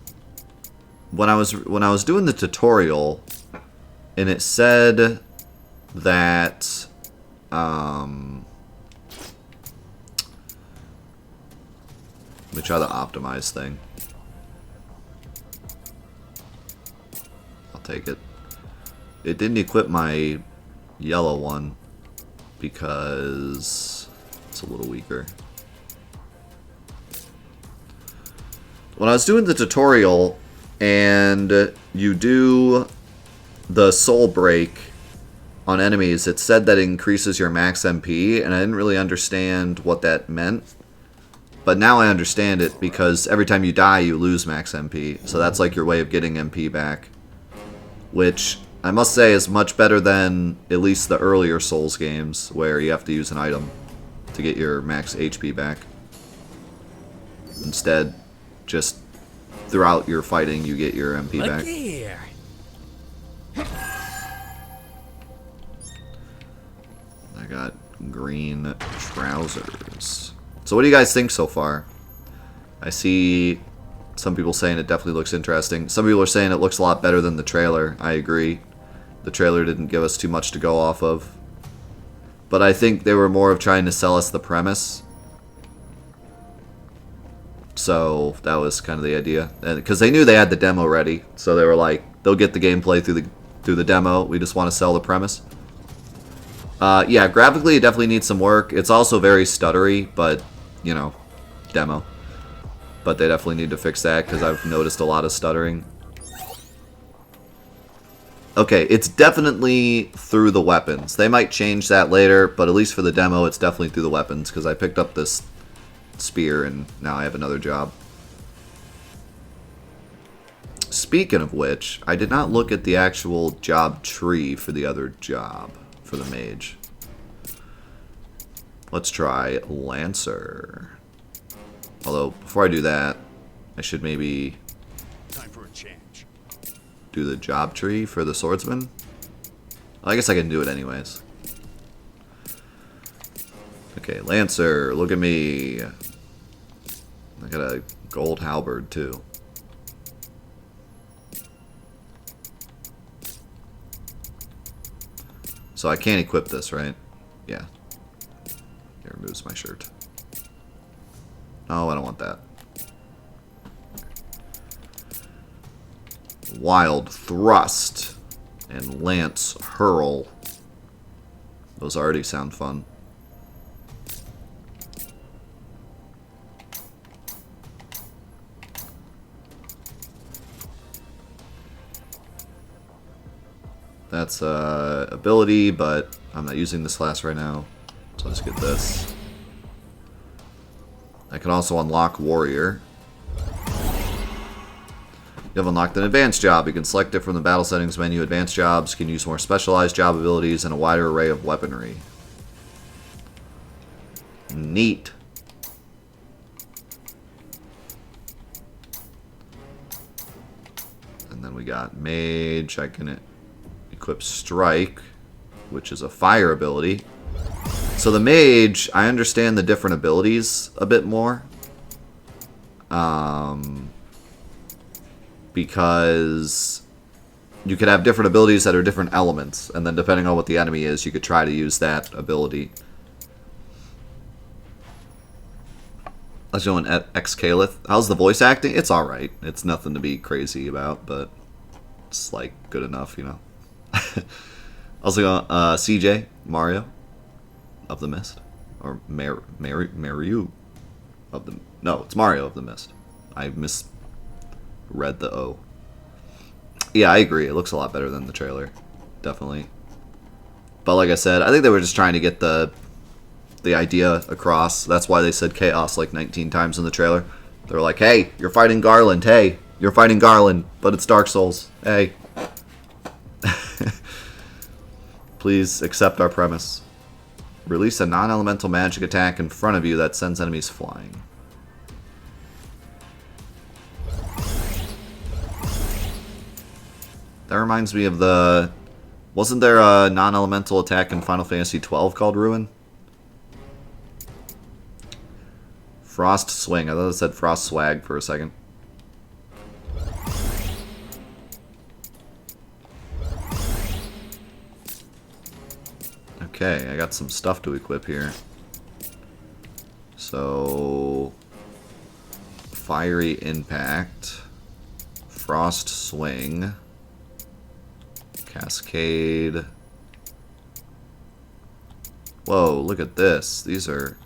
A: when I was doing the tutorial, and it said that let me try the optimize thing. take it. It didn't equip my yellow one because it's a little weaker. When I was doing the tutorial and you do the soul break on enemies, it said that it increases your max MP, and I didn't really understand what that meant. But now I understand it, because every time you die, you lose max MP. So that's like your way of getting MP back. Which, I must say, is much better than at least the earlier Souls games, where you have to use an item to get your max HP back. Instead, just throughout your fighting, you get your MP back.
C: Here.
A: I got green trousers. So what do you guys think so far? I see some people saying it definitely looks interesting. Some people are saying it looks a lot better than the trailer. I agree. The trailer didn't give us too much to go off of. But I think they were more of trying to sell us the premise. So that was kind of the idea. Because they knew they had the demo ready. So they were like, they'll get the gameplay through the demo. We just want to sell the premise. Yeah, graphically it definitely needs some work. It's also very stuttery, but, you know, demo. But they definitely need to fix that, because I've noticed a lot of stuttering. Okay, it's definitely through the weapons. They might change that later, but at least for the demo, it's definitely through the weapons, because I picked up this spear, and now I have another job. Speaking of which, I did not look at the actual job tree for the other job. For the mage. Let's try Lancer. Although, before I do that, I should maybe
D: Time for a change.
A: do the job tree for the swordsman. I guess I can do it anyways. Okay, Lancer, look at me. I got a gold halberd too. So I can't equip this, right? Yeah. It removes my shirt. Oh, I don't want that. Wild Thrust and Lance Hurl. Those already sound fun. That's ability, but I'm not using this class right now, so I'll just get this. I can also unlock Warrior. You have unlocked an advanced job. You can select it from the battle settings menu. Advanced jobs can use more specialized job abilities and a wider array of weaponry. Neat. And then we got Mage. I can equip Strike, which is a fire ability. So the Mage, I understand the different abilities a bit more. Because you could have different abilities that are different elements, and then depending on what the enemy is, you could try to use that ability. I was doing X-Calith. How's the voice acting? It's alright. It's nothing to be crazy about, but it's like good enough, you know. Also got CJ, Mario of the Mist. Or Mario of the... No, it's Mario of the Mist. I misread the O. Yeah, I agree. It looks a lot better than the trailer. Definitely. But like I said, I think they were just trying to get the idea across. That's why they said chaos like 19 times in the trailer. They were like, hey, you're fighting Garland. Hey, you're fighting Garland, but it's Dark Souls. Hey. Please accept our premise. Release a non-elemental magic attack in front of you that sends enemies flying. That reminds me of the... Wasn't there a non-elemental attack in Final Fantasy XII called Ruin? Frost Swing. I thought it said Frost Swag for a second. Okay, I got some stuff to equip here. So... Fiery Impact. Frost Swing. Cascade. Whoa, look at this. These are...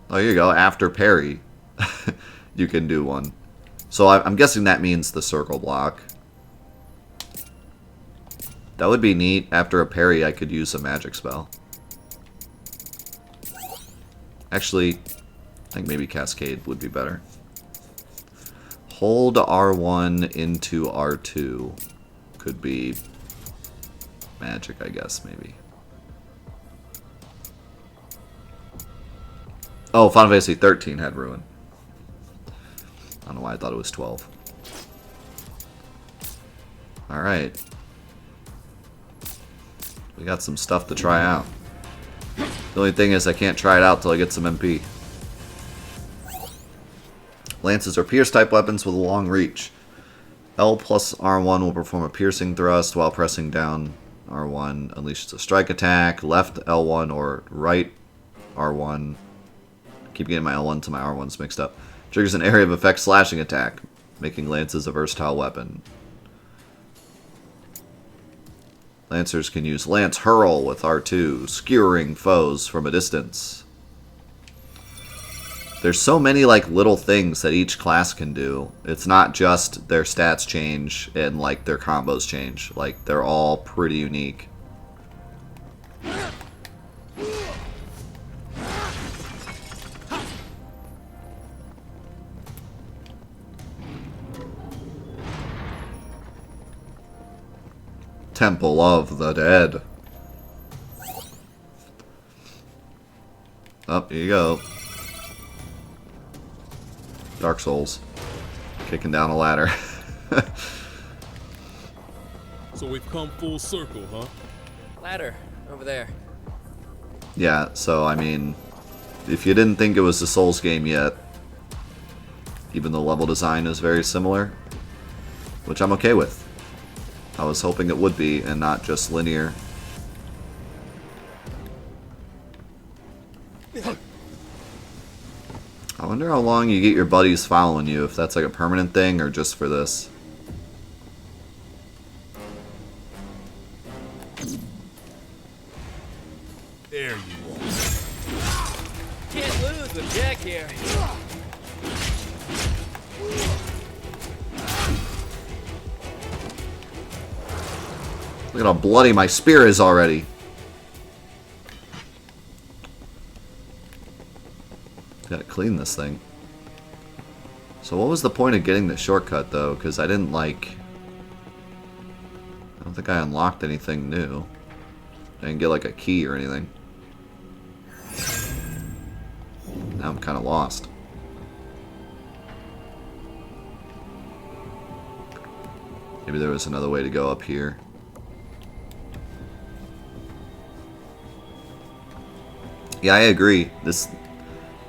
A: Oh, here you go. After parry, you can do one. So I'm guessing that means the circle block. That would be neat. After a parry, I could use a magic spell. Actually, I think maybe Cascade would be better. Hold R1 into R2 could be magic, I guess, maybe. Oh, Final Fantasy 13 had Ruin. I don't know why I thought it was 12. Alright. We got some stuff to try out. The only thing is I can't try it out till I get some MP. Lances are pierce type weapons with a long reach. L plus R1 will perform a piercing thrust while pressing down R1. Unleashes a strike attack. Left L1 or right R1. Keep getting my L1 to my R1s mixed up. Triggers an area of effect slashing attack, making lances a versatile weapon. Lancers can use Lance Hurl with R2, skewering foes from a distance. There's so many like little things that each class can do. It's not just their stats change and like their combos change. Like they're all pretty unique. Temple of the Dead. Oh, here you go. Dark Souls. Kicking down a ladder.
C: So we've come full circle, huh?
E: Ladder, over there.
A: Yeah, so I mean, if you didn't think it was a Souls game yet, even the level design is very similar, which I'm okay with. I was hoping it would be, and not just linear. I wonder how long you get your buddies following you, if that's like a permanent thing, or just for this.
D: There you are.
E: Can't lose with Jack here.
A: Look at how bloody my spear is already. Gotta clean this thing. So what was the point of getting the shortcut though? Because I didn't like... I don't think I unlocked anything new. I didn't get like a key or anything. Now I'm kind of lost. Maybe there was another way to go up here. Yeah, I agree. This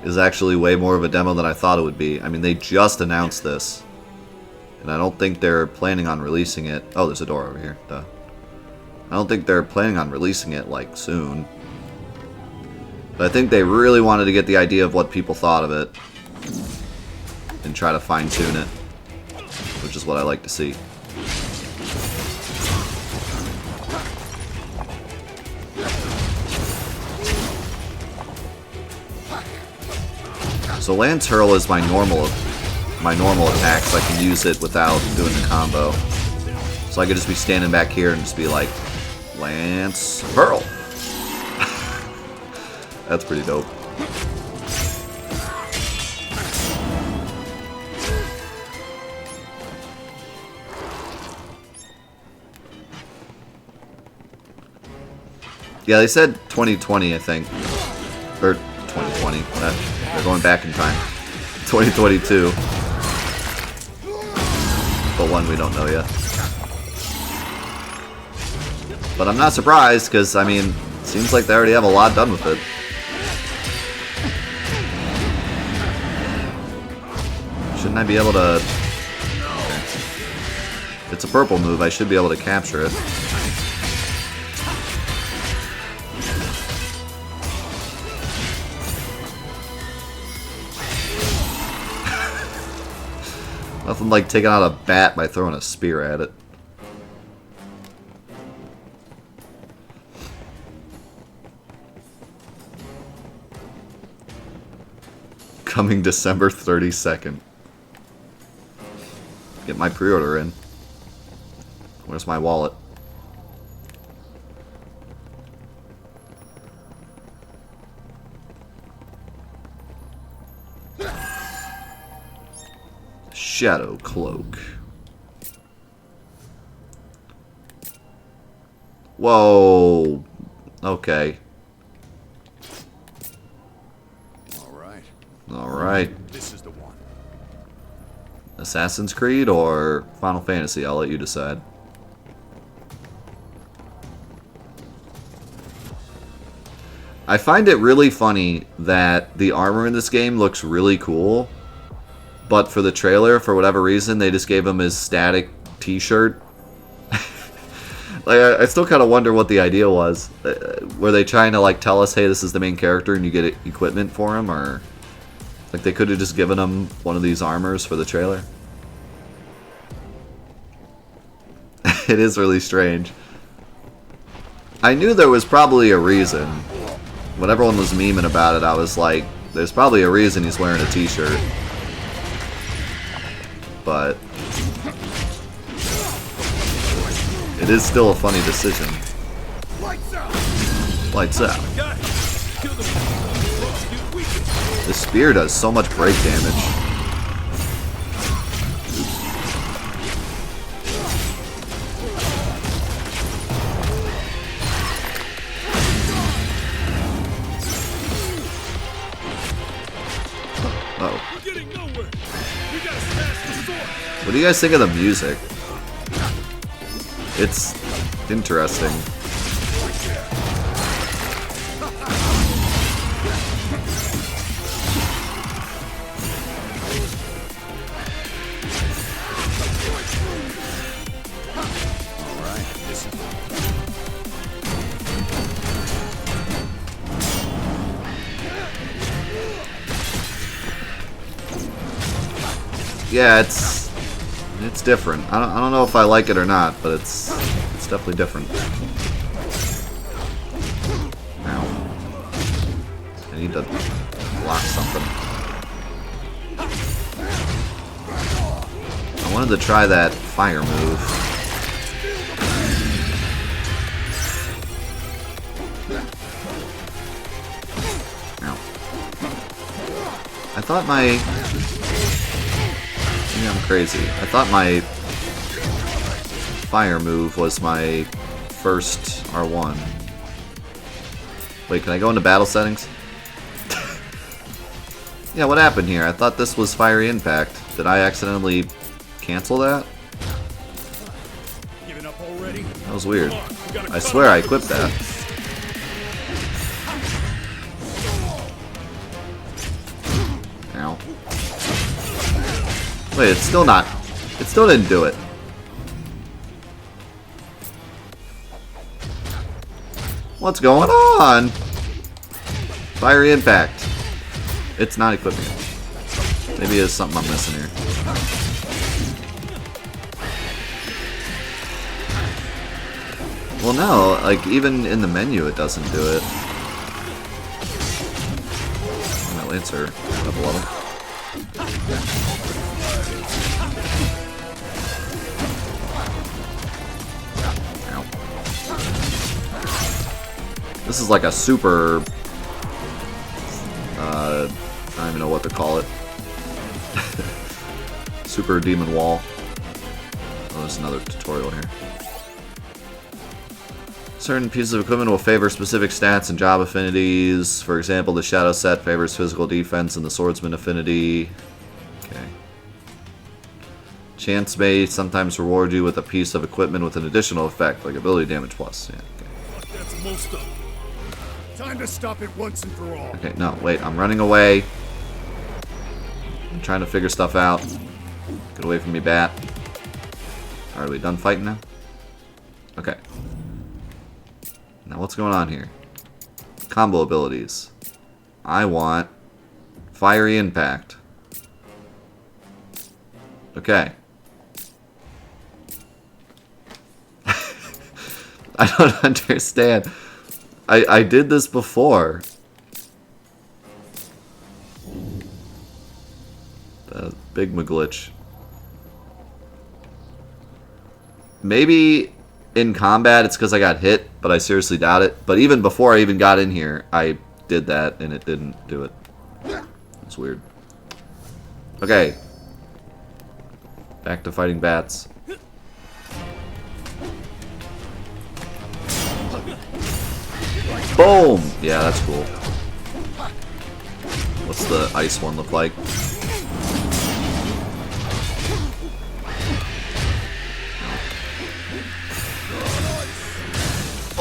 A: is actually way more of a demo than I thought it would be. I mean, they just announced this. And I don't think they're planning on releasing it. Oh, there's a door over here. Duh. I don't think they're planning on releasing it, like, soon. But I think they really wanted to get the idea of what people thought of it. And try to fine-tune it. Which is what I like to see. So Lance Hurl is my normal attack, so I can use it without doing the combo. So I could just be standing back here and just be like, Lance Hurl. That's pretty dope. Yeah, they said 2020, I think. Or 2020. They're going back in time. 2022. But one we don't know yet. But I'm not surprised, because, I mean, it seems like they already have a lot done with it. Shouldn't I be able to... Okay. If it's a purple move, I should be able to capture it. Nothing like taking out a bat by throwing a spear at it. Coming December 32nd. Get my pre-order in. Where's my wallet? Shadow Cloak. Whoa. Okay. Alright.
B: This is the one.
A: Assassin's Creed or Final Fantasy? I'll let you decide. I find it really funny that the armor in this game looks really cool, but for the trailer, for whatever reason, they just gave him his static t-shirt. Like, I still kind of wonder what the idea was. Were they trying to, like, tell us, hey, this is the main character and you get equipment for him, or... Like, they could have just given him one of these armors for the trailer. It is really strange. I knew there was probably a reason. When everyone was memeing about it, I was like, there's probably a reason he's wearing a t-shirt. But... it is still a funny decision. Lights out. The spear does so much break damage. Uh-oh. What do you guys think of the music? It's interesting. Yeah, it's different. I don't know if I like it or not, but it's definitely different. Ow. I need to block something. I wanted to try that fire move. Ow. I thought my... Maybe I'm crazy. I thought my fire move was my first R1. Wait, can I go into battle settings? Yeah, what happened here? I thought this was Fiery Impact. Did I accidentally cancel that?
D: Giving up already?
A: That was weird. I swear I equipped that. Ow. Wait, it's still not. It still didn't do it. What's going on? Fiery Impact. It's not equipping it. Maybe there's something I'm missing here. Well, no, like, even in the menu it doesn't do it. My Lancer up a level. Ow. This is like a super... I don't even know what to call it. Super demon wall. Oh, there's another tutorial here. Certain pieces of equipment will favor specific stats and job affinities. For example, the shadow set favors physical defense and the swordsman affinity. Okay. Chance may sometimes reward you with a piece of equipment with an additional effect, like ability damage plus. Yeah, okay.
D: That's most of it. Time to stop it once and for all.
A: Okay, no, wait, I'm running away. I'm trying to figure stuff out. Get away from me, bat. Are we done fighting now? Okay. Now what's going on here? Combo abilities. I want Fiery Impact. Okay. I don't understand. I did this before. Big McGlitch. Maybe in combat it's because I got hit, but I seriously doubt it. But even before I even got in here, I did that and it didn't do it. It's weird. Okay. Back to fighting bats. Boom! Yeah, that's cool. What's the ice one look like?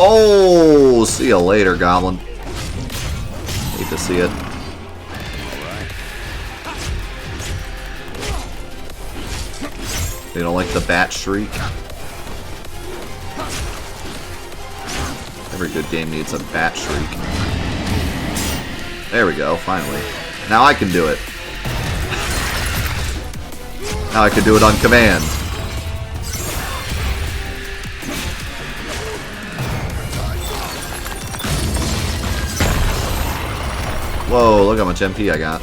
A: Oh, see you later, Goblin. Hate to see it. They don't like the bat shriek. Every good game needs a bat shriek. There we go, finally. Now I can do it. Now I can do it on command. Whoa, look how much MP I got.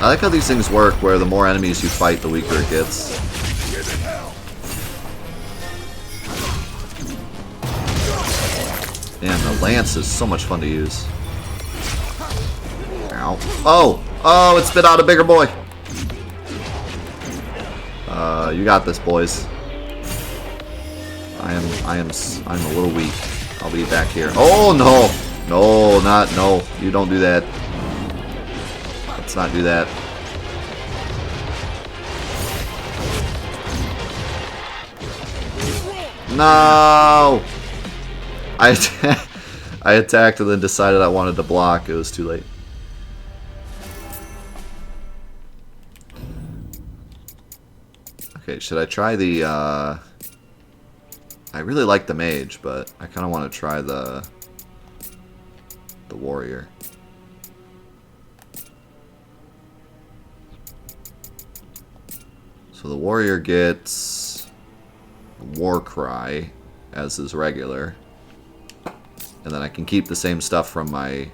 A: I like how these things work, where the more enemies you fight, the weaker it gets. Man, the lance is so much fun to use. Ow. Oh! Oh, it spit out a bigger boy! You got this, boys. I'm a little weak. I'll be back here. Oh, no! No, you don't do that. Let's not do that. No! I attacked and then decided I wanted to block. It was too late. Okay, should I try the, I really like the mage, but I kind of want to try the warrior. So the warrior gets war cry as is regular, and then I can keep the same stuff from the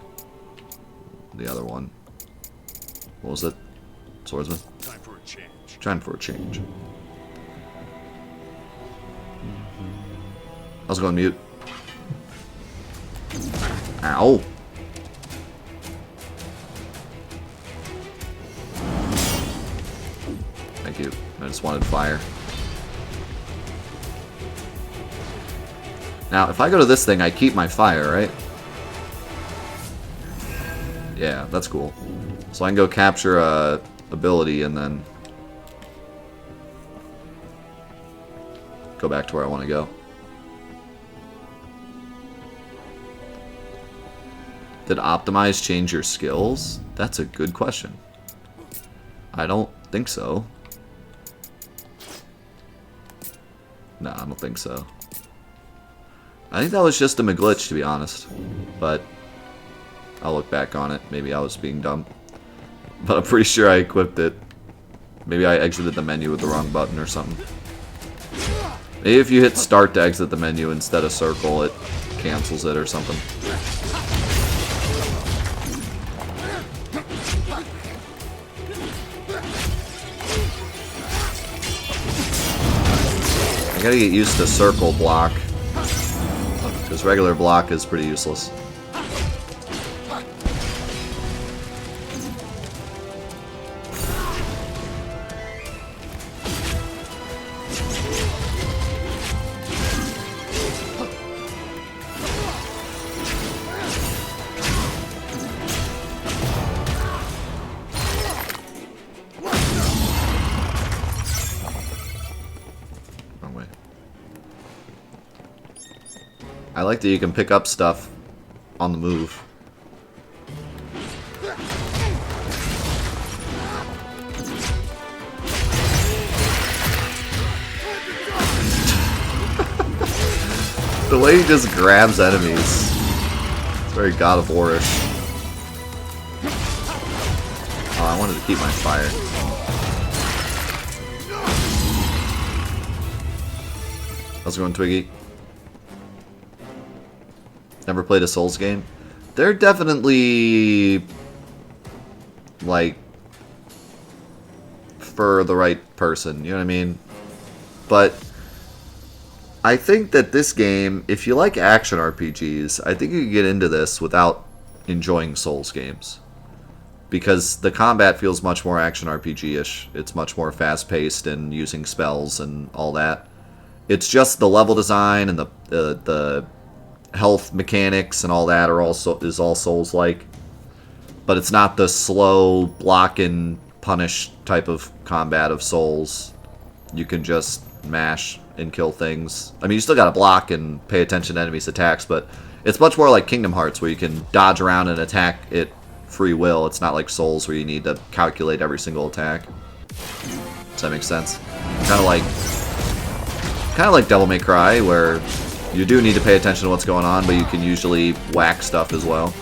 A: other one. What was it? Swordsman?
D: Time for a change.
A: Time for a change. I was going mute. Ow. Thank you. I just wanted fire. Now, if I go to this thing, I keep my fire, right? Yeah, that's cool. So I can go capture a ability and then go back to where I want to go. Did optimize change your skills? That's a good question. I don't think so. No, I don't think so. I think that was just a glitch, to be honest. But I'll look back on it. Maybe I was being dumb. But I'm pretty sure I equipped it. Maybe I exited the menu with the wrong button or something. Maybe if you hit start to exit the menu instead of circle, it cancels it or something. I gotta get used to circle block, because regular block is pretty useless. I like that you can pick up stuff on the move. The way he just grabs enemies. It's very God of War-ish. Oh, I wanted to keep my fire. How's it going, Twiggy? Never played a Souls game? they're definitely like for the right person, you know what I mean? But I think that this game, if you like action RPGs, I think you can get into this without enjoying Souls games. Because the combat feels much more action RPG-ish. It's much more fast-paced and using spells and all that. It's just the level design and the health mechanics and all that is all Souls-like. But it's not the slow block and punish type of combat of Souls. You can just mash and kill things. I mean, you still gotta block and pay attention to enemies' attacks, but it's much more like Kingdom Hearts, where you can dodge around and attack it free will. It's not like Souls, where you need to calculate every single attack. Does that make sense? Kind of like Devil May Cry, where you do need to pay attention to what's going on, but you can usually whack stuff as well.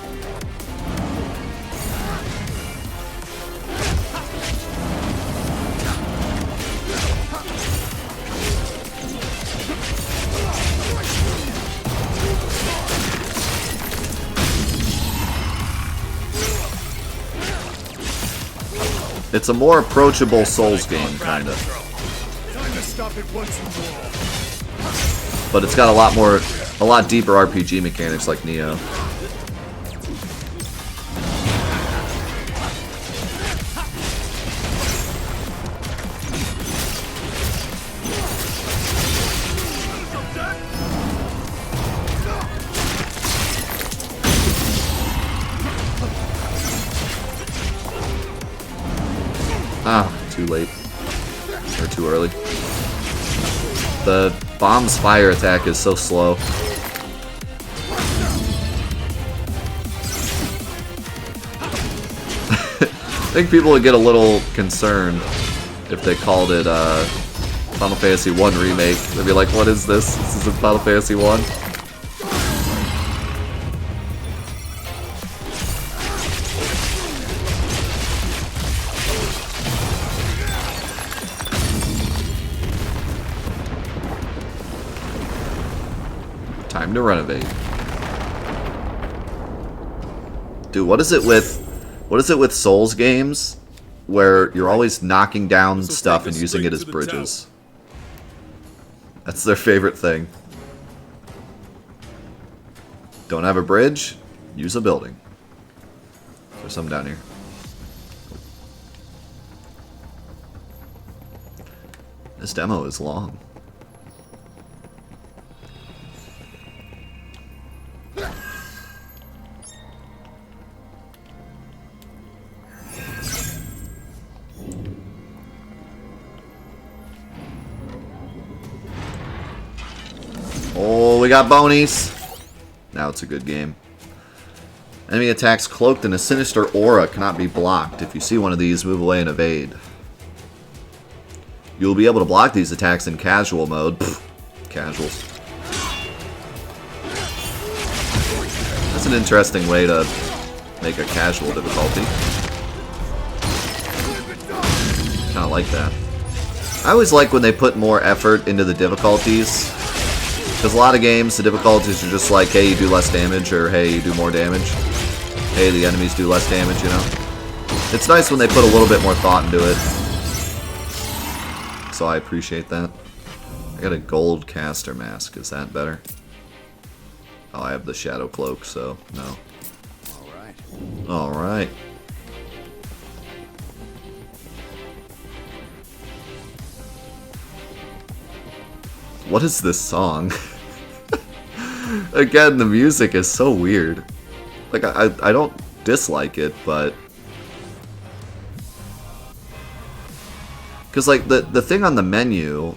A: It's a more approachable Souls game, kind of.
D: Time to stop it once and for all.
A: But it's got a lot deeper RPG mechanics like Neo. Ah, too late. Or too early. The bomb's fire attack is so slow. I think people would get a little concerned if they called it Final Fantasy 1 Remake. They'd be like, what is this? This isn't Final Fantasy 1? Time to renovate. Dude, what is it with Souls games where you're always knocking down stuff and using it as bridges? That's their favorite thing. Don't have a bridge? Use a building. There's some down here. This demo is long. Oh, we got bonies. Now it's a good game. Enemy attacks cloaked in a sinister aura cannot be blocked. If you see one of these, move away and evade. You will be able to block these attacks in casual mode. Pfft, casuals. That's an interesting way to make a casual difficulty. Kinda like that. I always like when they put more effort into the difficulties. Because a lot of games, the difficulties are just like, hey, you do less damage, or hey, you do more damage. Hey, the enemies do less damage, you know? It's nice when they put a little bit more thought into it. So I appreciate that. I got a gold caster mask. Is that better? Oh, I have the shadow cloak, so no.
B: Alright.
A: Alright. What is this song? Again, the music is so weird. Like, I don't dislike it, but... Because, like, the thing on the menu,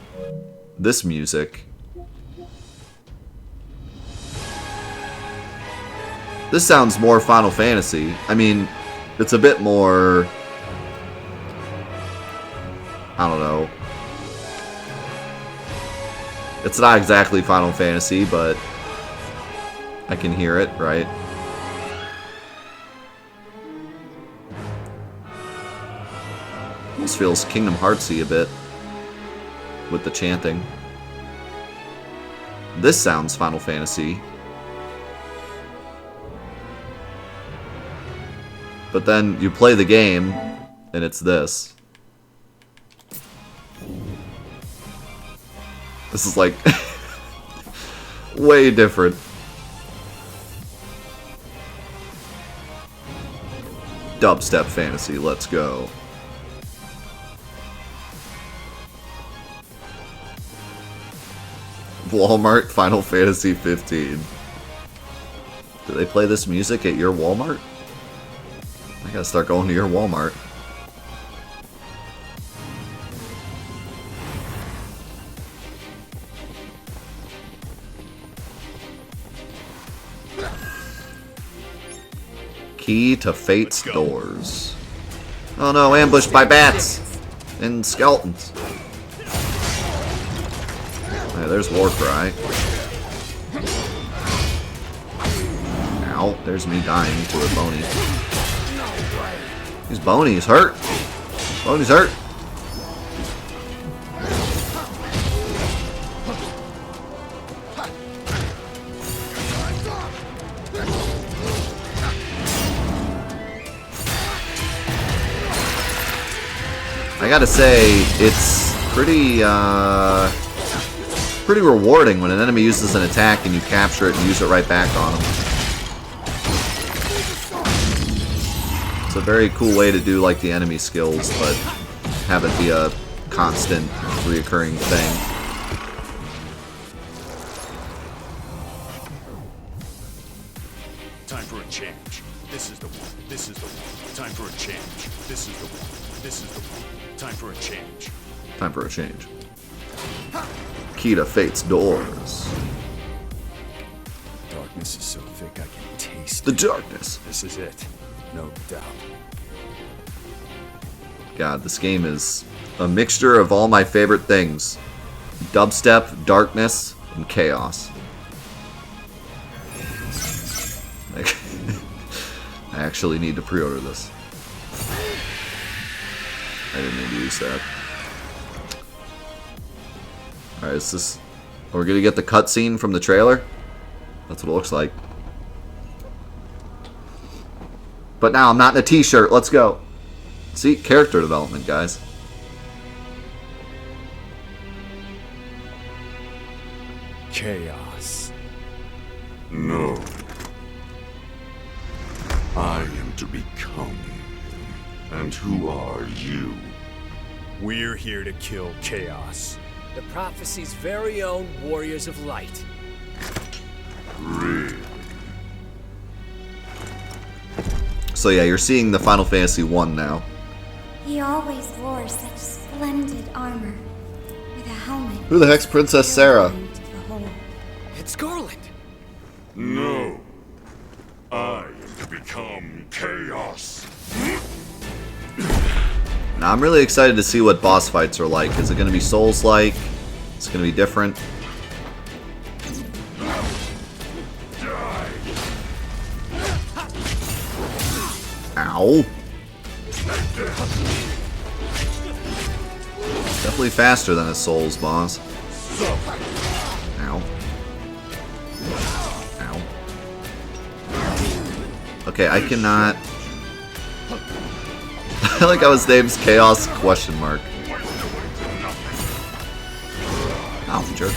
A: this music... This sounds more Final Fantasy. I mean, it's a bit more... I don't know. It's not exactly Final Fantasy, but I can hear it, right? Almost feels Kingdom Heartsy a bit with the chanting. This sounds Final Fantasy. But then you play the game, and it's this. This is like way different. Dubstep fantasy, let's go. Walmart Final Fantasy 15. Do they play this music at your Walmart? I gotta start going to your Walmart. Key to Fate's doors. Oh no, ambushed by bats and skeletons. Hey, there's Warcry. Ow, there's me dying to a Boney. He's Boney, he's hurt. Boney's hurt. I gotta say, it's pretty rewarding when an enemy uses an attack and you capture it and use it right back on them. It's a very cool way to do like the enemy skills, but have it be a constant, reoccurring thing.
D: Time for a change. This is the one. This is the one. Time for a change. This is the one. This is the one. Time for a change.
A: Time for a change. Key to Fate's doors.
B: Darkness is so thick I can taste
A: The
B: it.
A: darkness.
B: This is it. No doubt.
A: God, this game is a mixture of all my favorite things. Dubstep, darkness, and chaos. I actually need to pre-order this. I didn't need to use that. Alright, is this... Are we gonna get the cutscene from the trailer? That's what it looks like. But now I'm not in a t-shirt. Let's go. See? Character development, guys.
B: Chaos.
F: No. I am to become him. And who are you?
B: We're here to kill Chaos.
E: The prophecy's very own warriors of light.
F: Really?
A: So yeah, you're seeing the Final Fantasy 1 now.
G: He always wore such splendid armor, with a helmet.
A: Who the heck's Princess Sarah?
G: To the whole.
E: It's Garland.
F: No. I am to become chaos.
A: Now I'm really excited to see what boss fights are like. Is it going to be Souls-like? Is it going to be different? Ow. Definitely faster than a Souls boss. Ow. Ow. Okay, I cannot... I like how his name's Chaos question mark. Oh, jerk.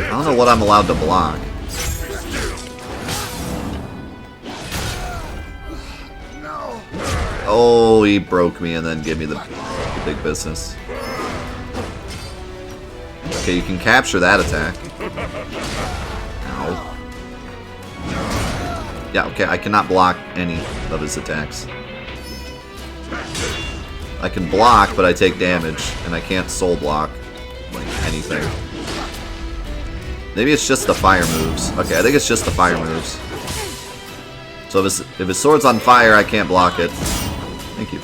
A: I don't know what I'm allowed to block. Oh, he broke me and then gave me the big business. Okay, you can capture that attack. Ow. Yeah, okay, I cannot block any of his attacks. I can block, but I take damage, and I can't soul block, like, anything. Maybe it's just the fire moves. Okay, I think it's just the fire moves. So if his sword's on fire, I can't block it. Thank you.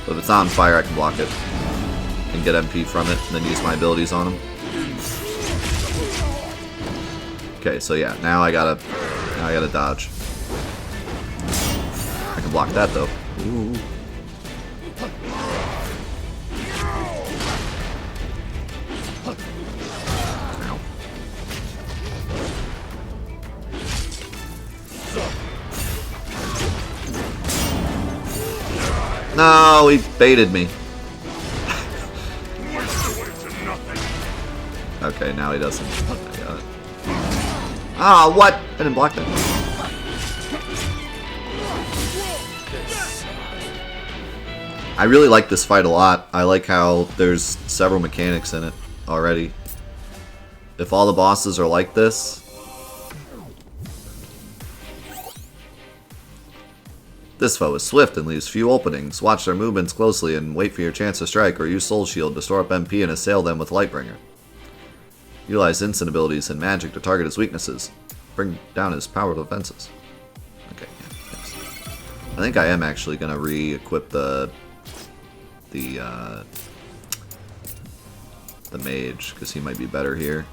A: But if it's on fire, I can block it. And get MP from it, and then use my abilities on him. Okay, so yeah, now I gotta dodge. I can block that though. Ooh. Ow. No, he baited me. Okay, now he doesn't. I got it. Ah, what? I didn't block that. I really like this fight a lot. I like how there's several mechanics in it already. If all the bosses are like this... This foe is swift and leaves few openings. Watch their movements closely and wait for your chance to strike, or use Soul Shield to store up MP and assail them with Lightbringer. Utilize instant abilities and magic to target his weaknesses. Bring down his power defenses. Okay, yeah, thanks. I think I am actually going to re-equip the mage, because he might be better here.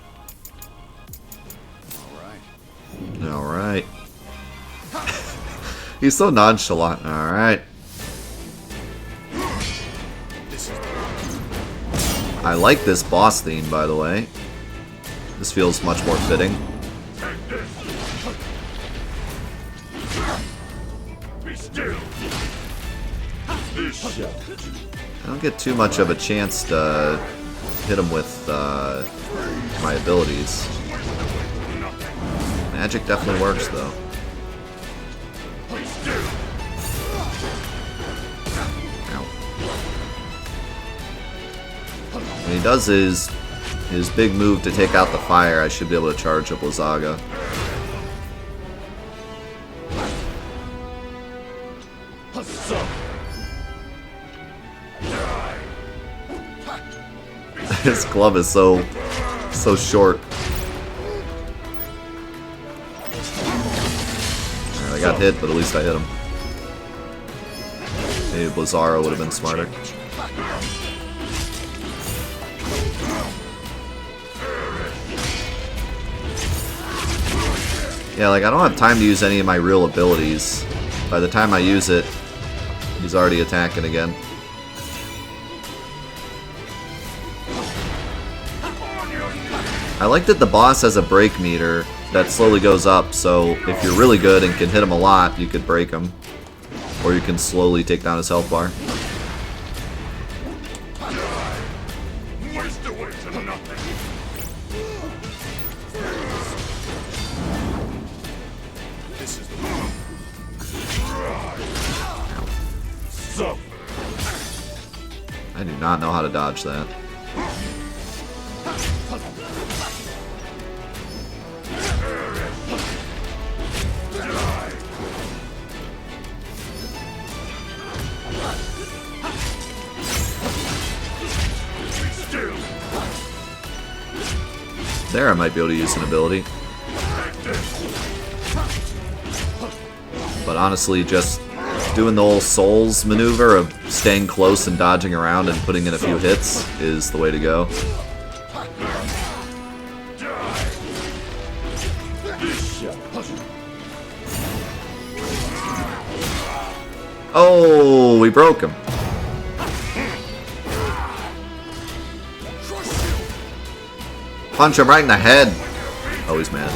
A: Alright. He's so nonchalant. Alright. I like this boss theme, by the way. This feels much more fitting. I don't get too much of a chance to hit him with my abilities. Magic definitely works, though. Ow. When he does his big move to take out the fire, I should be able to charge up Lazaga. His glove is so short. Alright, I got hit, but at least I hit him. Maybe Blizzaro would have been smarter. Yeah, like, I don't have time to use any of my real abilities. By the time I use it, he's already attacking again. I like that the boss has a break meter that slowly goes up, so if you're really good and can hit him a lot, you could break him. Or you can slowly take down his health bar. I do not know how to dodge that. There, I might be able to use an ability. But honestly, just doing the old Souls maneuver of staying close and dodging around and putting in a few hits is the way to go. Oh, we broke him. Punch him right in the head. Oh, he's mad.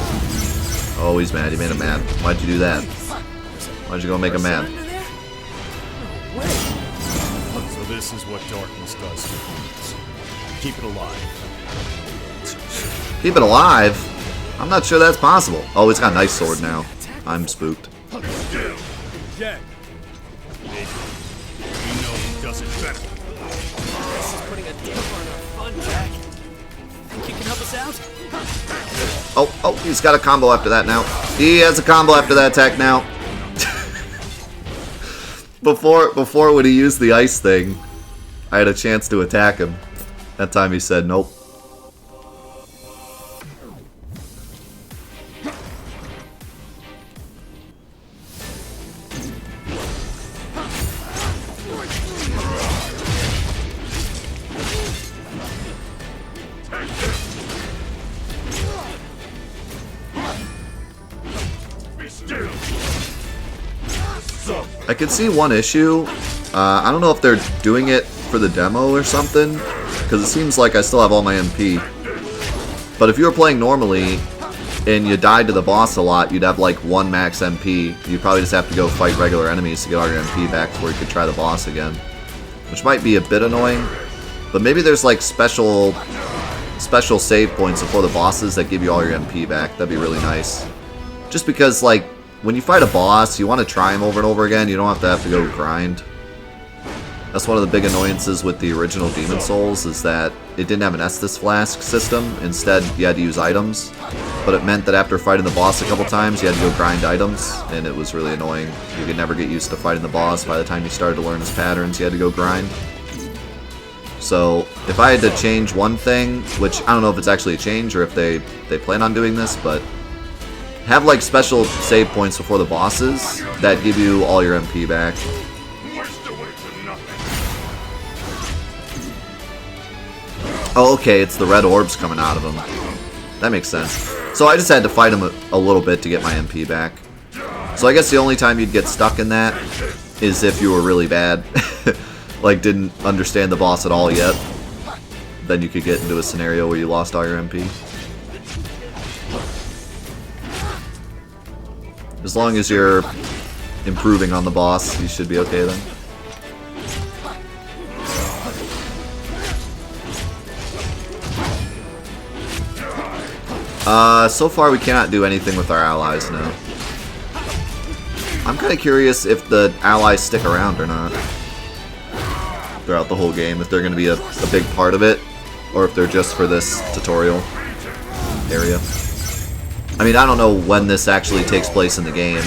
A: Oh, he's mad. He made him mad. Why'd you do that? Why'd you go make him mad?
D: So this is what darkness does to humans. Keep it alive.
A: Keep it alive? I'm not sure that's possible. Oh, it's got an ice sword now. I'm spooked.
E: Jack,
D: We know he does it better.
E: this is putting a damper on our fun, Jack. Think you can help us out?
A: Oh, he's got a combo after that now. He has a combo after that attack now. Before when he used the ice thing, I had a chance to attack him. That time he said nope. I could see one issue. I don't know if they're doing it for the demo or something, because it seems like I still have all my MP. But if you were playing normally, and you died to the boss a lot, you'd have like 1 max MP. You'd probably just have to go fight regular enemies to get all your MP back before you could try the boss again. Which might be a bit annoying, but maybe there's like special save points before the bosses that give you all your MP back. That'd be really nice. Just because, like, when you fight a boss, you want to try him over and over again. You don't have to go grind. That's one of the big annoyances with the original Demon Souls, is that it didn't have an Estus Flask system. Instead, you had to use items. But it meant that after fighting the boss a couple times, you had to go grind items, and it was really annoying. You could never get used to fighting the boss. By the time you started to learn his patterns, you had to go grind. So, if I had to change one thing, which I don't know if it's actually a change or if they plan on doing this, but have like special save points before the bosses that give you all your MP back. Oh, okay, it's the red orbs coming out of him. That makes sense. So I just had to fight him a little bit to get my MP back. So I guess the only time you'd get stuck in that is if you were really bad. Like, didn't understand the boss at all yet. Then you could get into a scenario where you lost all your MP. As long as you're improving on the boss, you should be okay then. So far we cannot do anything with our allies now. I'm kind of curious if the allies stick around or not throughout the whole game, if they're going to be a big part of it, or if they're just for this tutorial area. I mean, I don't know when this actually takes place in the game.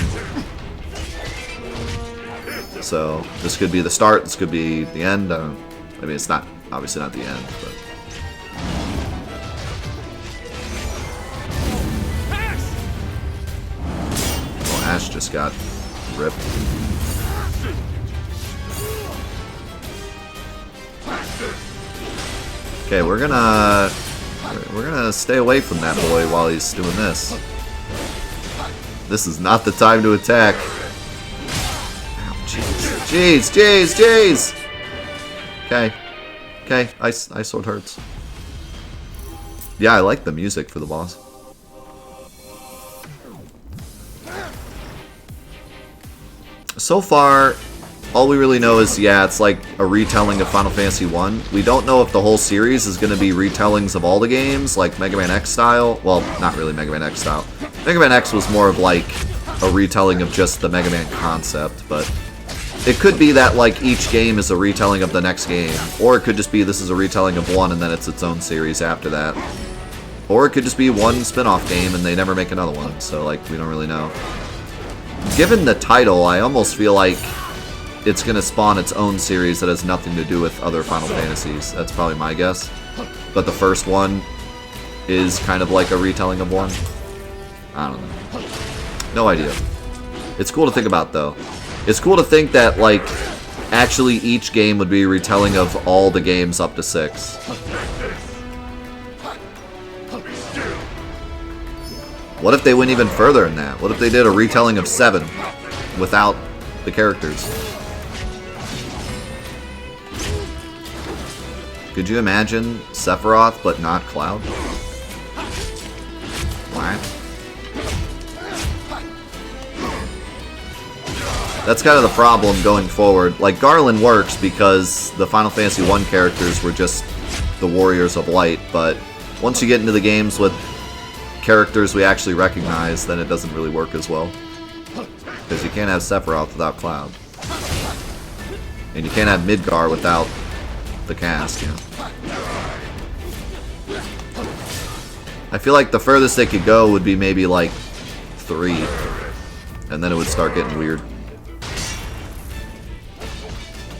A: So, this could be the start, this could be the end. I mean, it's not, obviously not the end, but... Oh, Ash just got ripped. Okay, we're gonna stay away from that boy while he's doing this. This is not the time to attack. Ow, jeez, jeez. Okay, Ice Sword hurts. Yeah, I like the music for the boss. So far, all we really know is, yeah, it's like a retelling of Final Fantasy 1. We don't know if the whole series is going to be retellings of all the games, like Mega Man X style. Well, not really Mega Man X style. Mega Man X was more of like a retelling of just the Mega Man concept, but it could be that like each game is a retelling of the next game, or it could just be this is a retelling of one and then it's its own series after that. Or it could just be one spin-off game and they never make another one, so like we don't really know. Given the title, I almost feel like it's going to spawn its own series that has nothing to do with other Final Fantasies. That's probably my guess. But the first one is kind of like a retelling of one. I don't know. No idea. It's cool to think about, though. It's cool to think that, like, actually each game would be a retelling of all the games up to 6. What if they went even further than that? What if they did a retelling of 7 without the characters? Could you imagine Sephiroth but not Cloud? What? That's kind of the problem going forward. Like, Garland works because the Final Fantasy 1 characters were just the Warriors of Light, but once you get into the games with characters we actually recognize, then it doesn't really work as well. Because you can't have Sephiroth without Cloud. And you can't have Midgar without the cast, you know. I feel like the furthest they could go would be maybe like 3. And then it would start getting weird.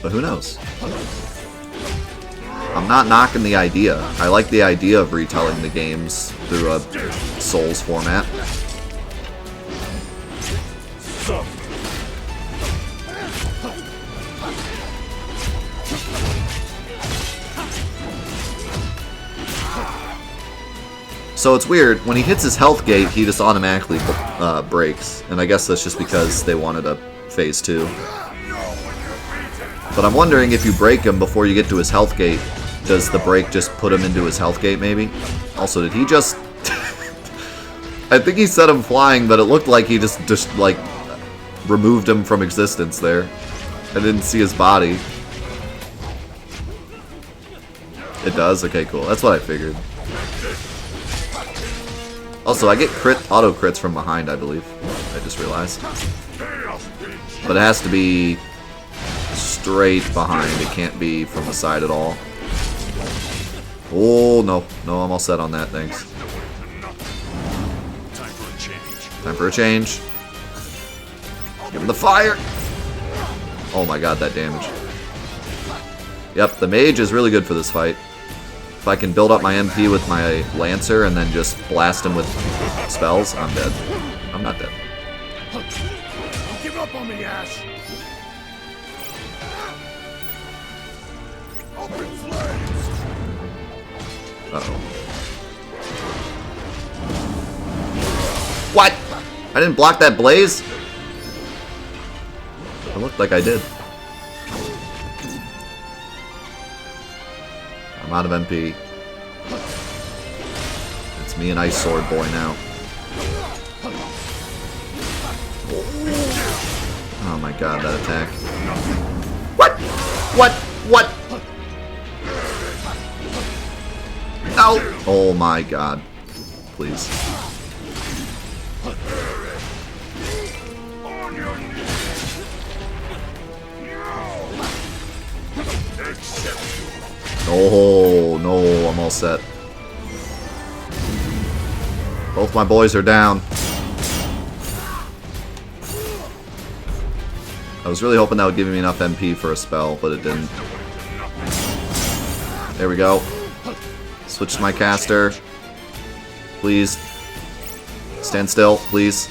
A: But who knows? I'm not knocking the idea. I like the idea of retelling the games through a Souls format. So it's weird, when he hits his health gate, he just automatically breaks. And I guess that's just because they wanted a phase 2. But I'm wondering if you break him before you get to his health gate, does the break just put him into his health gate maybe? Also, did he just... I think he set him flying, but it looked like he just like removed him from existence there. I didn't see his body. It does? Okay, cool. That's what I figured. Also, I get auto crits from behind, I believe. I just realized. But it has to be straight behind. It can't be from the side at all. Oh, no. No, I'm all set on that. Thanks.
D: Time for a change.
A: Time for a change. Give him the fire. Oh my god, that damage. Yep, the mage is really good for this fight. If I can build up my MP with my Lancer and then just blast him with spells, I'm dead. I'm not dead.
D: Don't give up on me, Ash. Open flames.
A: Uh-oh. What? I didn't block that blaze? It looked like I did. I'm out of MP. It's me and Ice Sword Boy now. Oh my god, that attack. What? What? What? No! Oh my god. Please. Oh no, I'm all set. Both my boys are down. I was really hoping that would give me enough MP for a spell, but it didn't. There we go. Switch to my caster. Please. Stand still, please.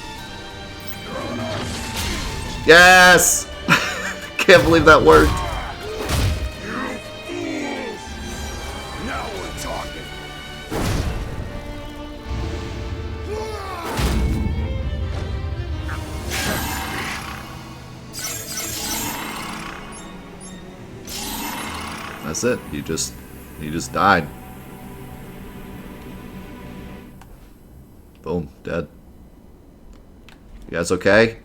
A: Yes! Can't believe that worked.
D: Now we're talking.
A: That's it. You just died. Boom, dead. You guys okay?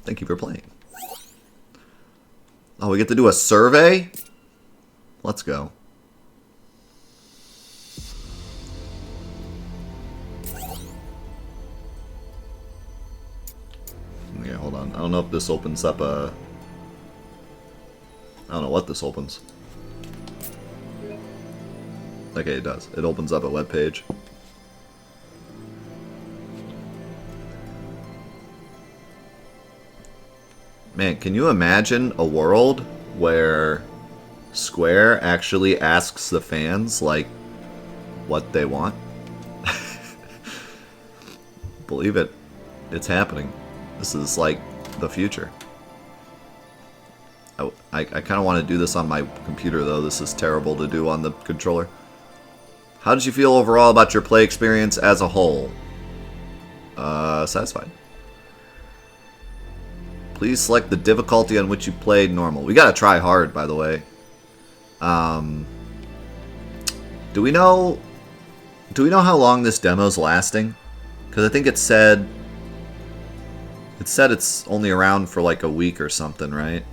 A: Thank you for playing. Oh, we get to do a survey? Let's go. Yeah, hold on. I don't know if this opens up a... I don't know what this opens. Okay, it does. It opens up a web page. Man, can you imagine a world where Square actually asks the fans, like, what they want? Believe it. It's happening. This is, like, the future. I kind of want to do this on my computer, though. This is terrible to do on the controller. How did you feel overall about your play experience as a whole? Satisfied. Please select the difficulty on which you played normal. We gotta try hard, by the way. Do we know how long this demo's lasting? Because I think it said it's only around for like a week or something, right?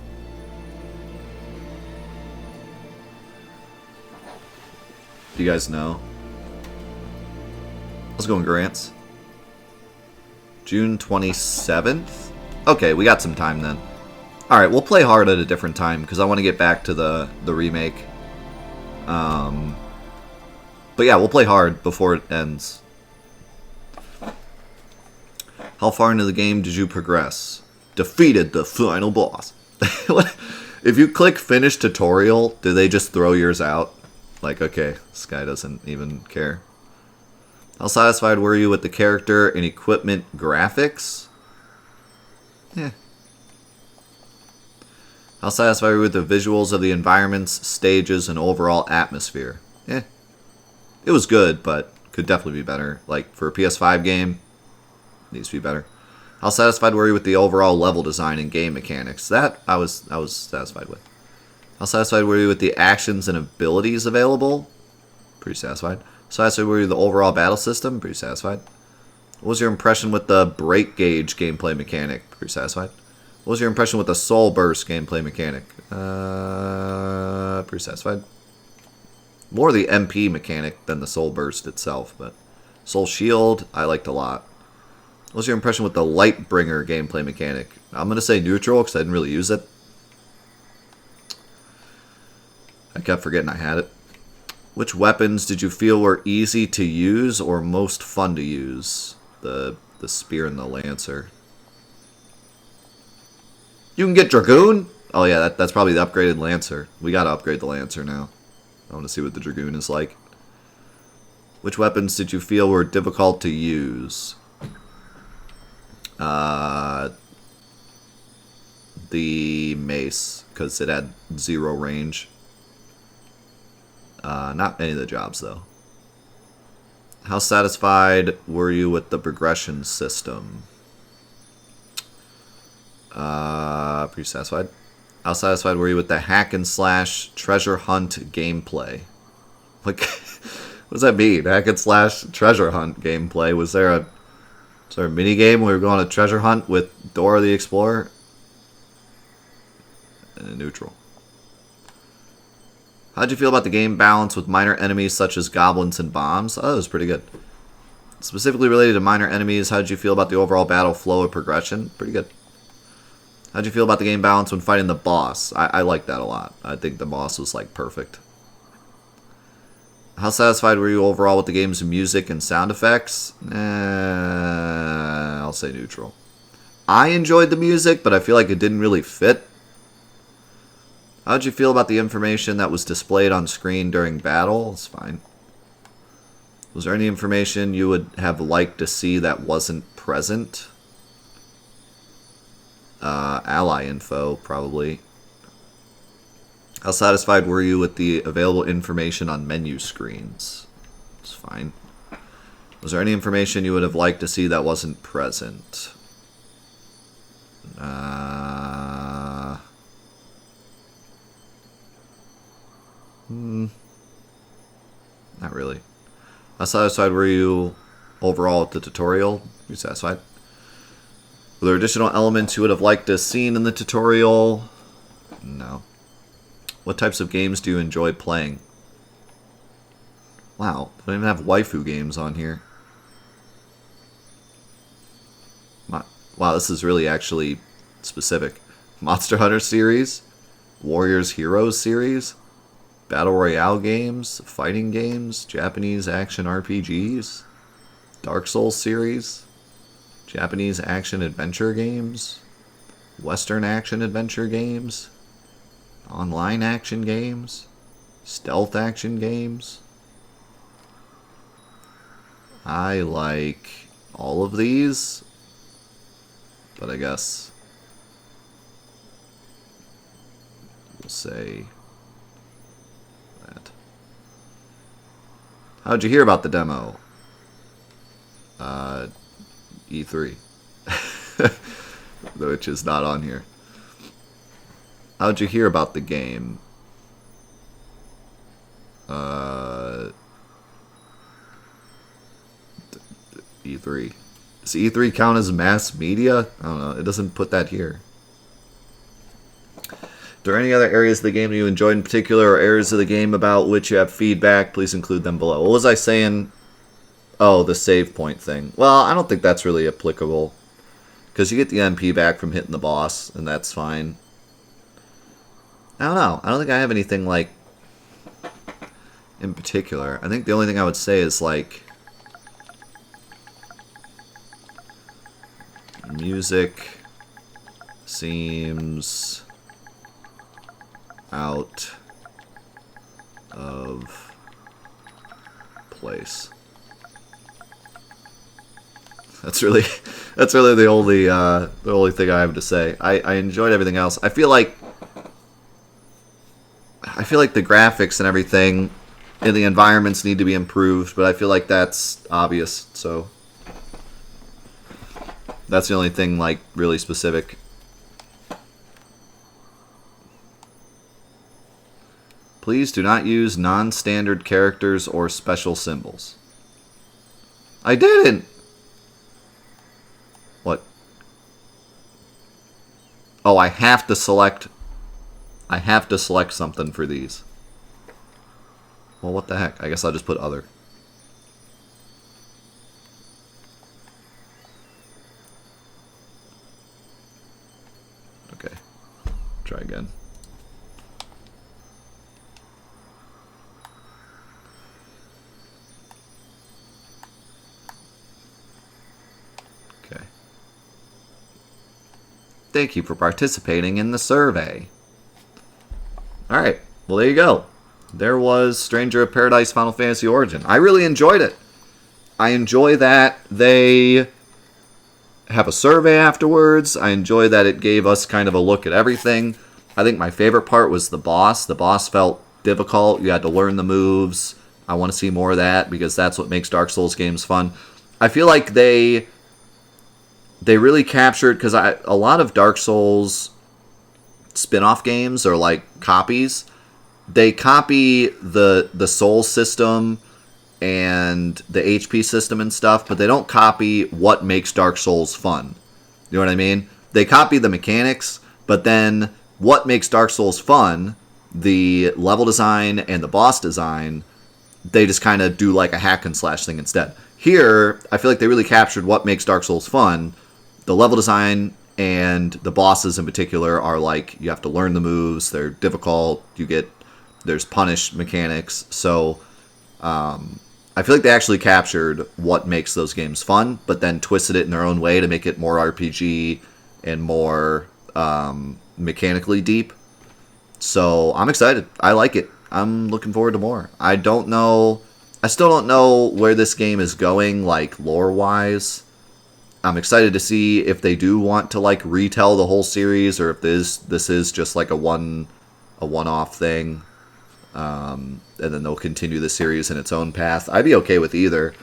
A: Do you guys know? Let's go in Grants. June 27th? Okay, we got some time then. Alright, we'll play hard at a different time, because I want to get back to the remake. But yeah, we'll play hard before it ends. How far into the game did you progress? Defeated the final boss. If you click finish tutorial, do they just throw yours out? Like, okay, this guy doesn't even care. How satisfied were you with the character and equipment graphics? Yeah. How satisfied are you with the visuals of the environments, stages, and overall atmosphere? Yeah. It was good, but could definitely be better. Like, for a PS5 game, needs to be better. How satisfied were you with the overall level design and game mechanics? That I was satisfied with. How satisfied were you with the actions and abilities available? Pretty satisfied. Satisfied were you with the overall battle system? Pretty satisfied. What was your impression with the break gauge gameplay mechanic? Pretty satisfied. What was your impression with the soul burst gameplay mechanic? Pretty satisfied. More the MP mechanic than the soul burst itself, but soul shield I liked a lot. What was your impression with the Lightbringer gameplay mechanic? I'm going to say neutral because I didn't really use it. I kept forgetting I had it. Which weapons did you feel were easy to use or most fun to use? The spear and the lancer. You can get Dragoon? Oh yeah, that's probably the upgraded lancer. We gotta upgrade the lancer now. I want to see what the Dragoon is like. Which weapons did you feel were difficult to use? The mace, because it had 0 range. Not any of the jobs, though. How satisfied were you with the progression system? Pretty satisfied. How satisfied were you with the hack and slash treasure hunt gameplay? Like, what does that mean? Hack and slash treasure hunt gameplay? Was there a mini game where we were going on a treasure hunt with Dora the Explorer? Neutral. How'd you feel about the game balance with minor enemies such as goblins and bombs? Oh, that was pretty good. Specifically related to minor enemies, how'd you feel about the overall battle flow and progression? Pretty good. How'd you feel about the game balance when fighting the boss? I like that a lot. I think the boss was like perfect. How satisfied were you overall with the game's music and sound effects? I'll say neutral. I enjoyed the music, but I feel like it didn't really fit. How'd you feel about the information that was displayed on screen during battle? It's fine. Was there any information you would have liked to see that wasn't present? Ally info, probably. How satisfied were you with the available information on menu screens? It's fine. Was there any information you would have liked to see that wasn't present? Not really. How satisfied were you overall with the tutorial? You satisfied? Were there additional elements you would have liked to have seen in the tutorial? No. What types of games do you enjoy playing? Wow, they don't even have waifu games on here. Wow, this is really actually specific. Monster Hunter series, Warriors Heroes series, Battle Royale games, fighting games, Japanese action RPGs, Dark Souls series, Japanese action adventure games, Western action adventure games, online action games, stealth action games. I like all of these, but I guess we'll say that. How'd you hear about the demo? E3. Which is not on here. How'd you hear about the game? E3. Does E3 count as mass media? I don't know. It doesn't put that here. Are there any other areas of the game that you enjoyed in particular, or areas of the game about which you have feedback? Please include them below. What was I saying? Oh, the save point thing. Well, I don't think that's really applicable, because you get the MP back from hitting the boss, and that's fine. I don't know. I don't think I have anything, like, in particular. I think the only thing I would say is, like, music seems out of place. That's really the only thing I have to say. I enjoyed everything else. I feel like the graphics and everything in the environments need to be improved, but I feel like that's obvious, so That's the only thing, like, really specific. Please do not use non-standard characters or special symbols. I didn't! What? Oh, I have to select something for these. Well, what the heck? I guess I'll just put other. Okay. Try again. Okay. Thank you for participating in the survey. Alright, well there you go. There was Stranger of Paradise Final Fantasy Origin. I really enjoyed it. I enjoy that they have a survey afterwards. I enjoy that it gave us kind of a look at everything. I think my favorite part was the boss. The boss felt difficult. You had to learn the moves. I want to see more of that because that's what makes Dark Souls games fun. I feel like they really captured, because a lot of Dark Souls spin-off games are like copies. They copy the soul system and the HP system and stuff, but they don't copy what makes Dark Souls fun. You know what I mean? They copy the mechanics, but then what makes Dark Souls fun, the level design and the boss design, they just kind of do like a hack and slash thing instead. Here, I feel like they really captured what makes Dark Souls fun. The level design and the bosses in particular are like, you have to learn the moves, they're difficult, there's punish mechanics, so I feel like they actually captured what makes those games fun, but then twisted it in their own way to make it more RPG and more mechanically deep. So I'm excited. I like it. I'm looking forward to more. I still don't know where this game is going, like lore-wise. I'm excited to see if they do want to like retell the whole series, or if this is just like a one-off thing. And then they'll continue the series in its own path. I'd be okay with either,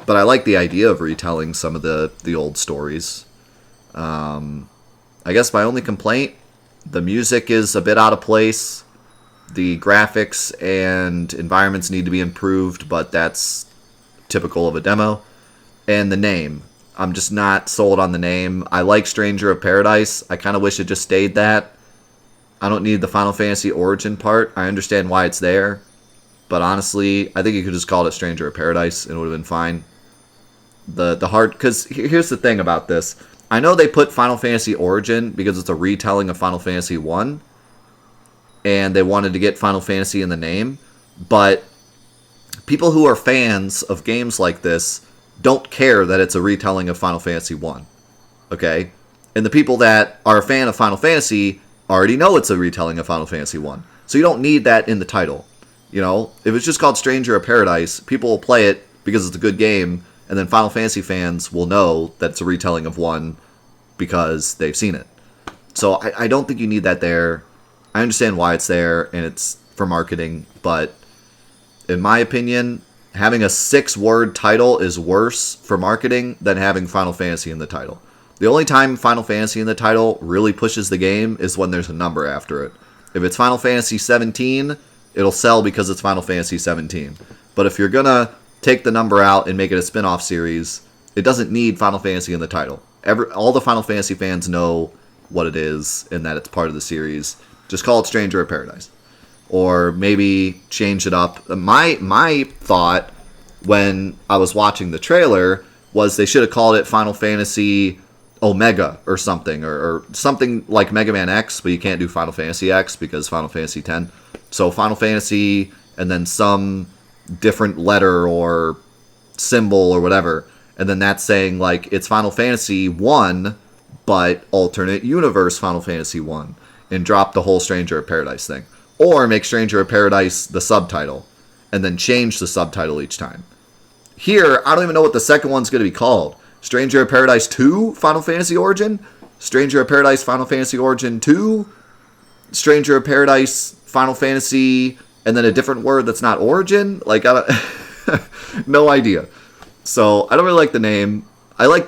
A: but I like the idea of retelling some of the old stories. I guess my only complaint, the music is a bit out of place. The graphics and environments need to be improved, but that's typical of a demo. And the name. I'm just not sold on the name. I like Stranger of Paradise. I kind of wish it just stayed that. I don't need the Final Fantasy Origin part. I understand why it's there. But honestly, I think you could just call it Stranger of Paradise and it would have been fine. Because here's the thing about this. I know they put Final Fantasy Origin because it's a retelling of Final Fantasy 1. And they wanted to get Final Fantasy in the name. But people who are fans of games like this don't care that it's a retelling of Final Fantasy 1. Okay? And the people that are a fan of Final Fantasy already know it's a retelling of Final Fantasy 1. So you don't need that in the title. You know, if it's just called Stranger of Paradise, people will play it because it's a good game, and then Final Fantasy fans will know that it's a retelling of 1 because they've seen it. So I don't think you need that there. I understand why it's there, and it's for marketing, but in my opinion, having a 6-word title is worse for marketing than having Final Fantasy in the title. The only time Final Fantasy in the title really pushes the game is when there's a number after it. If it's Final Fantasy 17, it'll sell because it's Final Fantasy 17. But if you're gonna take the number out and make it a spin-off series, it doesn't need Final Fantasy in the title. All the Final Fantasy fans know what it is and that it's part of the series. Just call it Stranger of Paradise. Or maybe change it up. My thought when I was watching the trailer was they should have called it Final Fantasy Omega or something, or something like Mega Man X, but you can't do Final Fantasy X because Final Fantasy X. So Final Fantasy and then some different letter or symbol or whatever, and then that's saying like it's Final Fantasy 1 but alternate universe Final Fantasy 1, and drop the whole Stranger of Paradise thing. Or make Stranger of Paradise the subtitle and then change the subtitle each time. Here, I don't even know what the second one's going to be called. Stranger of Paradise 2 Final Fantasy Origin? Stranger of Paradise Final Fantasy Origin 2? Stranger of Paradise Final Fantasy and then a different word that's not Origin? Like, I don't no idea. So, I don't really like the name. I like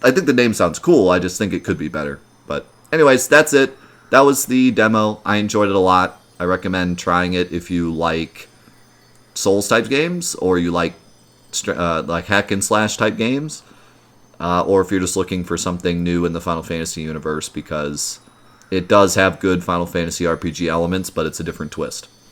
A: I think the name sounds cool. I just think it could be better. But anyways, that's it. That was the demo. I enjoyed it a lot. I recommend trying it if you like Souls type games, or you like hack and slash type games, or if you're just looking for something new in the Final Fantasy universe, because it does have good Final Fantasy RPG elements, but it's a different twist.